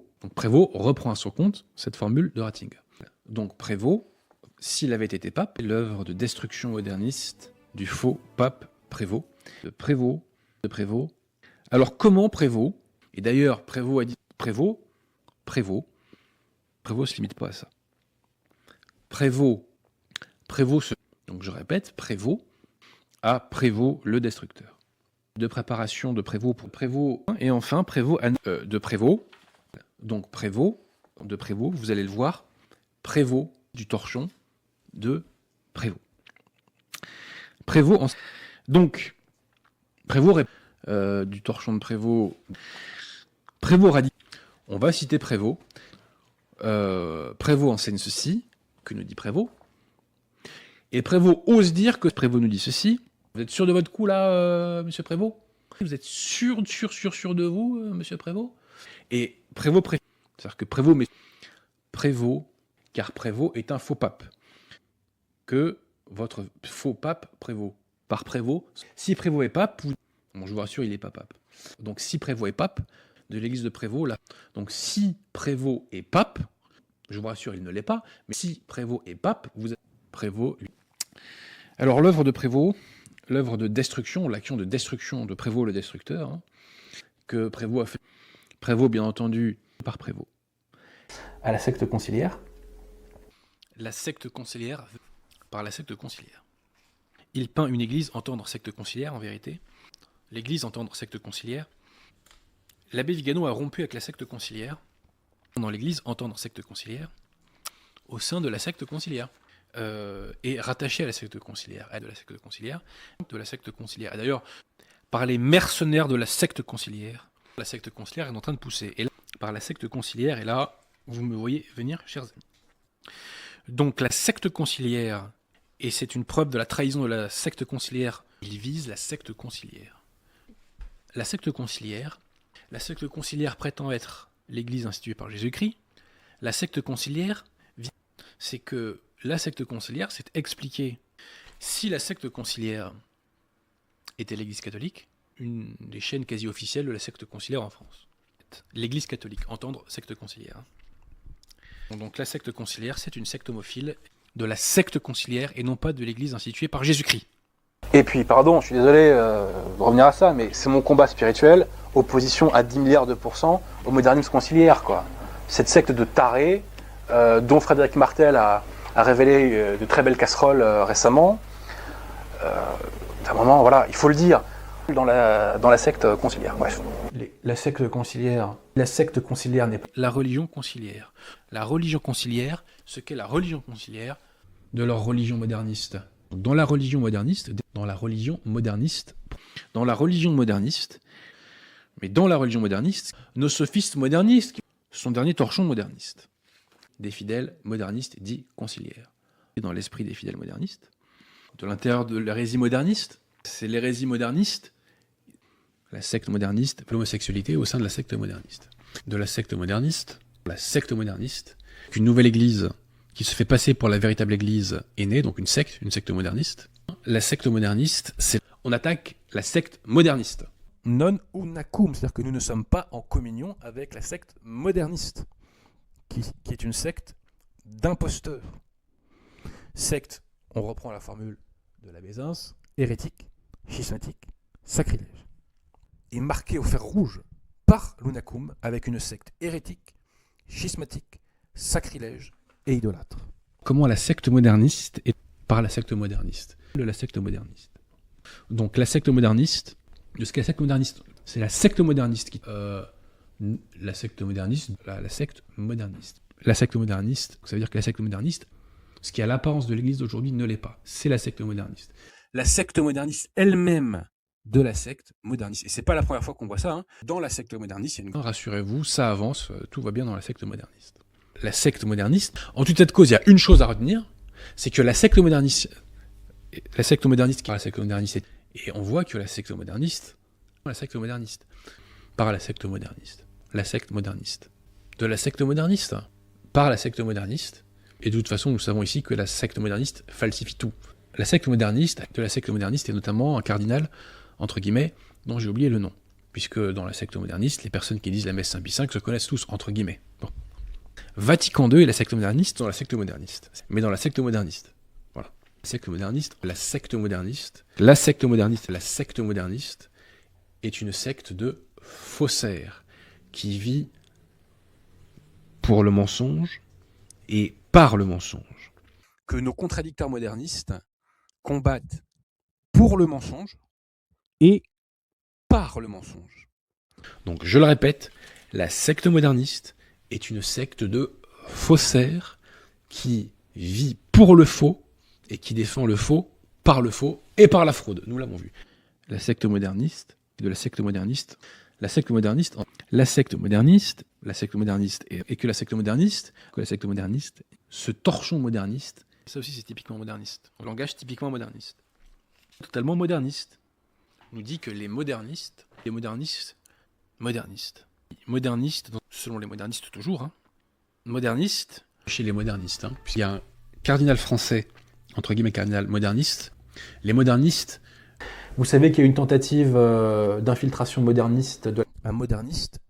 B: reprend à son compte cette formule de Ratzinger. Donc Prévost, s'il avait été pape, l'œuvre de destruction moderniste du faux pape Prévost, de Prévost. Alors comment Prévost, et d'ailleurs Prévost a dit Prévost se limite pas à ça. Donc je répète, Prévost à Prévost le destructeur. De préparation de Prévost pour Prévost, et enfin Prévost de Prévost. Donc Prévost, vous allez le voir, Prévost du torchon de Prévost. Donc Prévost du torchon de Prévost. Prévost a dit, on va citer Prévost. Prévost enseigne ceci, que nous dit Prévost. Et Prévost ose dire que Prévost nous dit ceci. Vous êtes sûr de votre coup là, monsieur Prévost? Vous êtes sûr de vous, monsieur Prévost? Et Prévost, c'est-à-dire que Prévost, car Prévost est un faux pape. Que votre faux pape Prévost. Par Prévost, si Prévost est pape, bon, je vous rassure, il n'est pas pape. Donc si Prévost est pape, de l'église de Prévost, là. Donc si Prévost est pape, je vous rassure, il ne l'est pas, mais si Prévost est pape, vous êtes Prévost, lui. Alors l'œuvre de Prévost, l'œuvre de destruction, l'action de destruction de Prévost le destructeur, que Prévost a fait. Prévost, bien entendu, par Prévost.
C: À la secte conciliaire.
B: La secte conciliaire, par la secte conciliaire. Il peint une église entendre secte conciliaire, en vérité. L'église entendre secte conciliaire. L'abbé Vigano a rompu avec la secte conciliaire. Dans l'église entendre secte conciliaire. Au sein de la secte conciliaire. Et rattaché à la secte conciliaire. Et d'ailleurs, par les mercenaires de la secte conciliaire est en train de pousser. Et là, par la secte conciliaire, et là, vous me voyez venir, chers amis. Donc la secte conciliaire, et c'est une preuve de la trahison de la secte conciliaire, il vise la secte conciliaire. La secte conciliaire prétend être l'église instituée par Jésus-Christ. La secte conciliaire, c'est que la secte conciliaire, c'est expliquer si la secte conciliaire était l'église catholique, une des chaînes quasi officielles de la secte conciliaire en France. L'église catholique, entendre secte conciliaire. Donc la secte conciliaire, c'est une secte homophile de la secte conciliaire et non pas de l'église instituée par Jésus-Christ.
C: Et puis, pardon, je suis désolé de revenir à ça, mais c'est mon combat spirituel, opposition à 10 milliards de pourcents au modernisme conciliaire, quoi. Cette secte de tarés, dont Frédéric Martel a révélé de très belles casseroles récemment. À un moment, voilà, il faut le dire, dans la secte conciliaire, bref. La secte conciliaire n'est pas...
B: La religion conciliaire. La religion conciliaire, ce qu'est la religion conciliaire de leur religion moderniste. Dans la religion moderniste, nos sophistes modernistes, son dernier torchon moderniste, des fidèles modernistes dits conciliaires. Et dans l'esprit des fidèles modernistes, de l'intérieur de l'hérésie moderniste, c'est l'hérésie moderniste, la secte moderniste, l'homosexualité au sein de la secte moderniste. De la secte moderniste, qu'une nouvelle église qui se fait passer pour la véritable église est née, donc une secte moderniste. La secte moderniste, on attaque la secte moderniste. Non unacum, c'est-à-dire que nous ne sommes pas en communion avec la secte moderniste, qui est une secte d'imposteurs. Secte, on reprend la formule de la Bézins,
D: hérétique, schismatique, sacrilège. Et marqué au fer rouge par l'Unacum avec une secte hérétique, schismatique, sacrilège et idolâtre.
B: Comment la secte moderniste est par la secte moderniste. La secte moderniste. Donc la secte moderniste, de ce qu'est la secte moderniste, c'est la secte moderniste qui... la secte moderniste, la secte moderniste. La secte moderniste, ça veut dire que la secte moderniste, ce qui a l'apparence de l'Église d'aujourd'hui ne l'est pas. C'est la secte moderniste.
D: La secte moderniste elle-même de la secte moderniste. Et c'est pas la première fois qu'on voit ça. Hein. Dans la secte moderniste, il y a une...
B: Rassurez-vous, ça avance, tout va bien dans la secte moderniste. La secte moderniste, en toute cette cause, il y a une chose à retenir, c'est que la secte moderniste qui est la secte moderniste, et on voit que la secte moderniste, par la secte moderniste, la secte moderniste, de la secte moderniste, par la secte moderniste, et de toute façon, nous savons ici que la secte moderniste falsifie tout. La secte moderniste, de la secte moderniste, est notamment un cardinal, entre guillemets, dont j'ai oublié le nom, puisque dans la secte moderniste, les personnes qui disent la messe Saint-Pie V se connaissent tous, entre guillemets. Bon. Vatican II et la secte moderniste sont dans la secte moderniste, mais dans la secte moderniste. Voilà. La secte moderniste est une secte de faussaires qui vit pour le mensonge et par le mensonge.
D: Que nos contradicteurs modernistes combattent pour le mensonge et par le mensonge.
B: Donc je le répète, la secte moderniste est une secte de faussaires qui vit pour le faux et qui défend le faux par le faux et par la fraude. Nous l'avons vu. La secte moderniste, ce torchon moderniste, ça aussi c'est typiquement moderniste. Un langage typiquement moderniste. Totalement moderniste. On nous dit que les modernistes, selon les modernistes toujours, modernistes, chez les modernistes, puisqu'il y a un cardinal français, entre guillemets cardinal moderniste, les modernistes.
C: Vous savez qu'il y a une tentative d'infiltration moderniste de...
D: Un moderniste,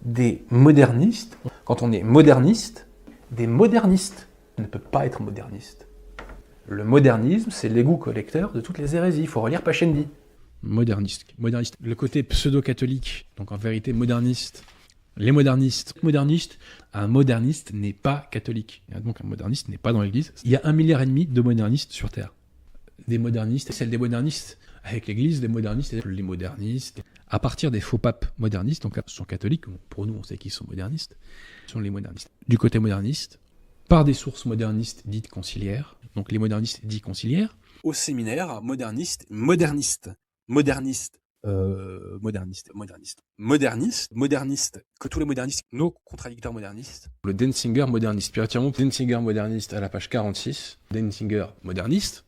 C: des modernistes. Quand on est moderniste, des modernistes. On ne peut pas être moderniste. Le modernisme, c'est l'égout collecteur de toutes les hérésies. Il faut relire Pachendi.
B: Moderniste. Le côté pseudo-catholique, donc en vérité moderniste. Les modernistes. Un moderniste n'est pas catholique. Donc un moderniste n'est pas dans l'Église. Il y a 1,5 milliard de modernistes sur Terre. Des modernistes, celle des modernistes avec l'Église, des modernistes, les modernistes. À partir des faux papes modernistes, donc sont catholiques, pour nous on sait qu'ils sont modernistes, sont les modernistes. Du côté moderniste, par des sources modernistes dites conciliaires, donc les modernistes dits conciliaires.
D: Au séminaire, moderniste, que tous les modernistes, nos contradicteurs modernistes.
B: Le Denzinger moderniste, puis retirons Denzinger moderniste à la page 46, Denzinger moderniste,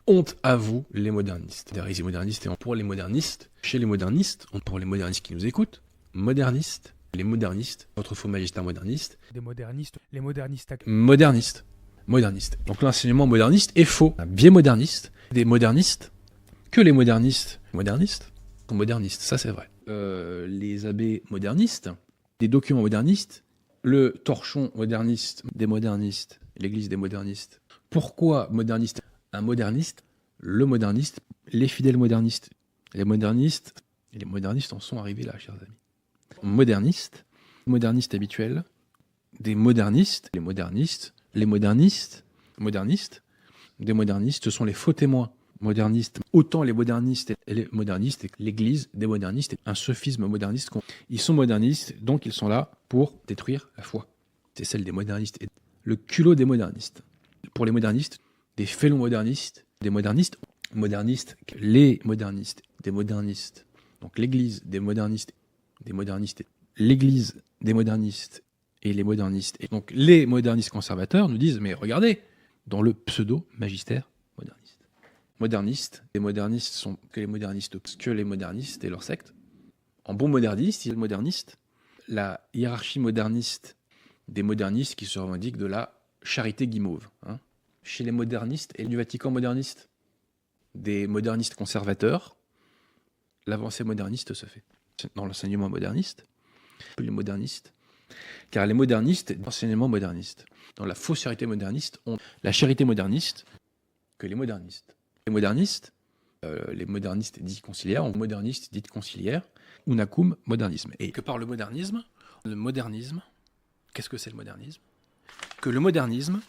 B: honte à vous les modernistes. L'hérésie moderniste et pour les modernistes, chez les modernistes, pour les modernistes qui nous écoutent, modernistes, les modernistes, votre faux magistère moderniste.
E: Des modernistes, les modernistes.
B: Moderniste. Donc l'enseignement moderniste est faux. Un biais moderniste, des modernistes, que les modernistes sont modernistes, ça c'est vrai. Les abbés modernistes, des documents modernistes, le torchon moderniste des modernistes, l'église des modernistes. Pourquoi moderniste? Un moderniste, le moderniste, les fidèles modernistes. Les modernistes en sont arrivés là, chers amis. Moderniste habituel, des modernistes, des modernistes, ce sont les faux témoins modernistes. Autant les modernistes et les modernistes, et l'église des modernistes, un sophisme moderniste. Ils sont modernistes, donc ils sont là pour détruire la foi. C'est celle des modernistes. Le culot des modernistes. Pour les modernistes, des félons modernistes, des modernistes, les modernistes, des modernistes. Donc l'église des modernistes, l'église des modernistes et les modernistes. Et donc les modernistes conservateurs nous disent, mais regardez, dans le pseudo-magistère moderniste. Les modernistes sont que les modernistes et leur secte. En bon moderniste, la hiérarchie moderniste des modernistes qui se revendiquent de la charité guimauve. Chez les modernistes et du Vatican moderniste, des modernistes conservateurs, l'avancée moderniste se fait. Dans l'enseignement moderniste, les modernistes, car les modernistes, l'enseignement moderniste, dans la fausse charité moderniste, la charité moderniste, que les modernistes. Les modernistes dits conciliaires, ou modernistes dits conciliaires, unacum modernisme. Et que par le modernisme, qu'est-ce que c'est le modernisme? Que le modernisme,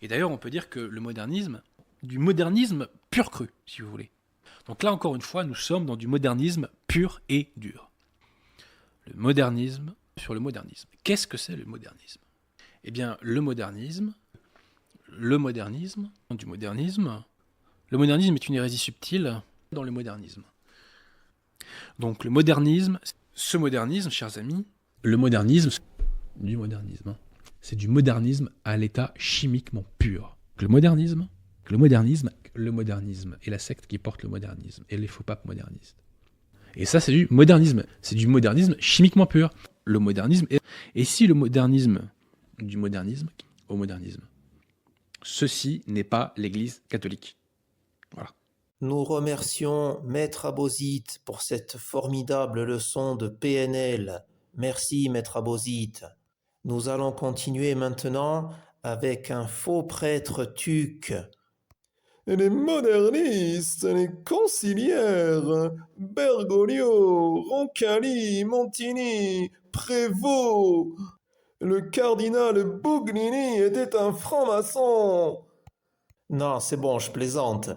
B: et d'ailleurs on peut dire que le modernisme, du modernisme pur cru, si vous voulez. Donc là encore une fois, nous sommes dans du modernisme pur et dur. Le modernisme sur le modernisme. Qu'est-ce que c'est le modernisme? Eh bien, le modernisme est une hérésie subtile dans le modernisme. Donc le modernisme, ce modernisme, chers amis, le modernisme, du modernisme, c'est du modernisme à l'état chimiquement pur. Le modernisme est la secte qui porte le modernisme, et les faux papes modernistes. Et ça, c'est du modernisme chimiquement pur. Le modernisme, et si le modernisme, du modernisme au modernisme, ceci n'est pas l'Église catholique. Voilà.
A: Nous remercions Maître Abosite pour cette formidable leçon de PNL. Merci Maître Abosite. Nous allons continuer maintenant avec un faux prêtre tuc. Les modernistes, les conciliaires, Bergoglio, Roncalli, Montini, Prévost, le cardinal Buglini était un franc-maçon. Non, c'est bon, je plaisante.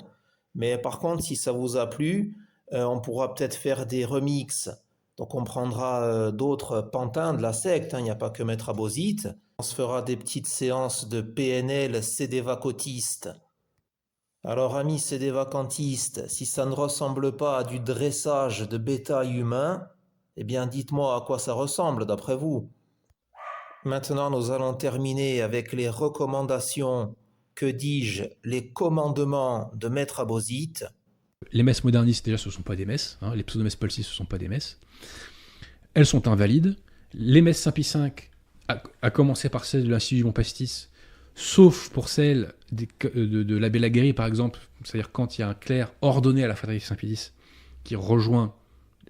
A: Mais par contre, si ça vous a plu, on pourra peut-être faire des remixes. Donc on prendra d'autres pantins de la secte, il n'y a pas que Maître Abosite. On se fera des petites séances de PNL cédévacotiste. Alors amis cédévacantistes, si ça ne ressemble pas à du dressage de bétail humain, eh bien dites-moi à quoi ça ressemble d'après vous. Maintenant nous allons terminer avec les recommandations, que dis-je, les commandements de Maître Abosite.
B: Les messes modernistes, déjà, ce ne sont pas des messes. Les pseudo-messes Paul VI, ce ne sont pas des messes. Elles sont invalides. Les messes Saint-Pie V, à commencer par celle de l'Institut du Bon Pastis, sauf pour celle de l'abbé Laguérie, par exemple, c'est-à-dire quand il y a un clerc ordonné à la fraternité Saint-Pie X qui rejoint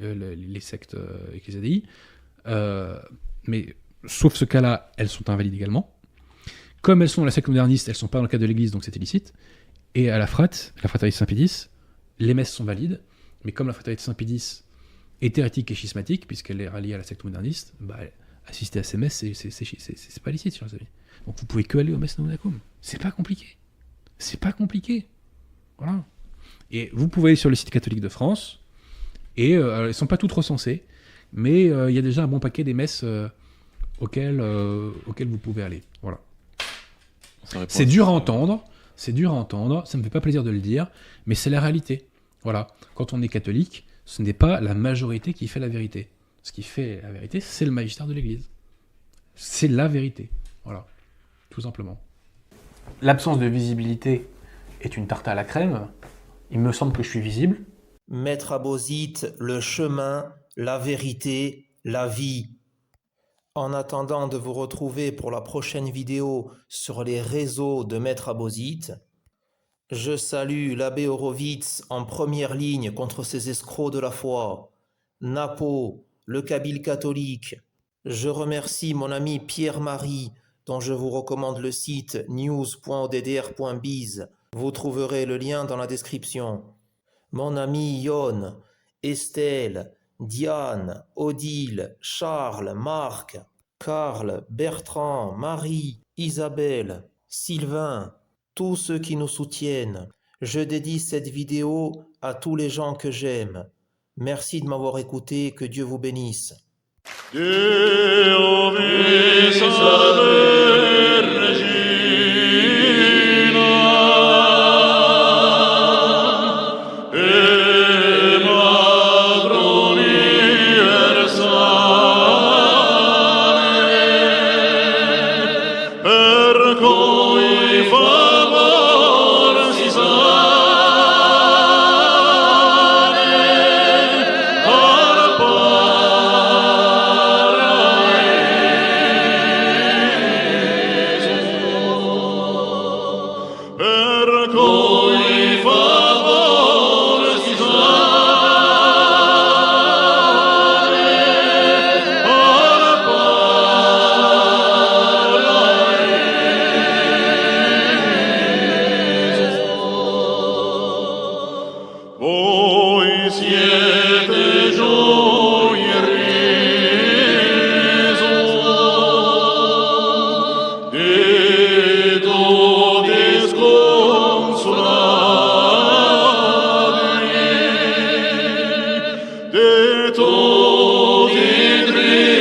B: les sectes ecclésiastéiques. Mais sauf ce cas-là, elles sont invalides également. Comme elles sont dans la secte moderniste, elles ne sont pas dans le cadre de l'Église, donc c'est illicite. Et à la fraternité Saint-Pie X, les messes sont valides, mais comme la fraternité Saint-Pie X est hérétique et schismatique, puisqu'elle est ralliée à la secte moderniste, assister à ces messes, c'est pas licite, chers amis. Donc vous pouvez que aller aux messes Naumanacum. C'est pas compliqué. Voilà. Et vous pouvez aller sur le site catholique de France, et elles ne sont pas toutes recensées, mais il y a déjà un bon paquet des messes auxquelles vous pouvez aller. Voilà. C'est dur à entendre, ça me fait pas plaisir de le dire, mais c'est la réalité. Voilà. Quand on est catholique, ce n'est pas la majorité qui fait la vérité. Ce qui fait la vérité, c'est le magistère de l'Église. C'est la vérité. Voilà. Tout simplement.
C: L'absence de visibilité est une tarte à la crème. Il me semble que je suis visible.
A: Maître Abosite, le chemin, la vérité, la vie. En attendant de vous retrouver pour la prochaine vidéo sur les réseaux de Maître Abosite, je salue l'abbé Horowitz en première ligne contre ces escrocs de la foi, Napo, le Kabyle catholique. Je remercie mon ami Pierre-Marie, dont je vous recommande le site news.oddr.biz. Vous trouverez le lien dans la description. Mon ami Yon, Estelle, Diane, Odile, Charles, Marc, Karl, Bertrand, Marie, Isabelle, Sylvain, tous ceux qui nous soutiennent. Je dédie cette vidéo à tous les gens que j'aime. Merci de m'avoir écouté, que Dieu vous bénisse.
J: de tutti tribulate,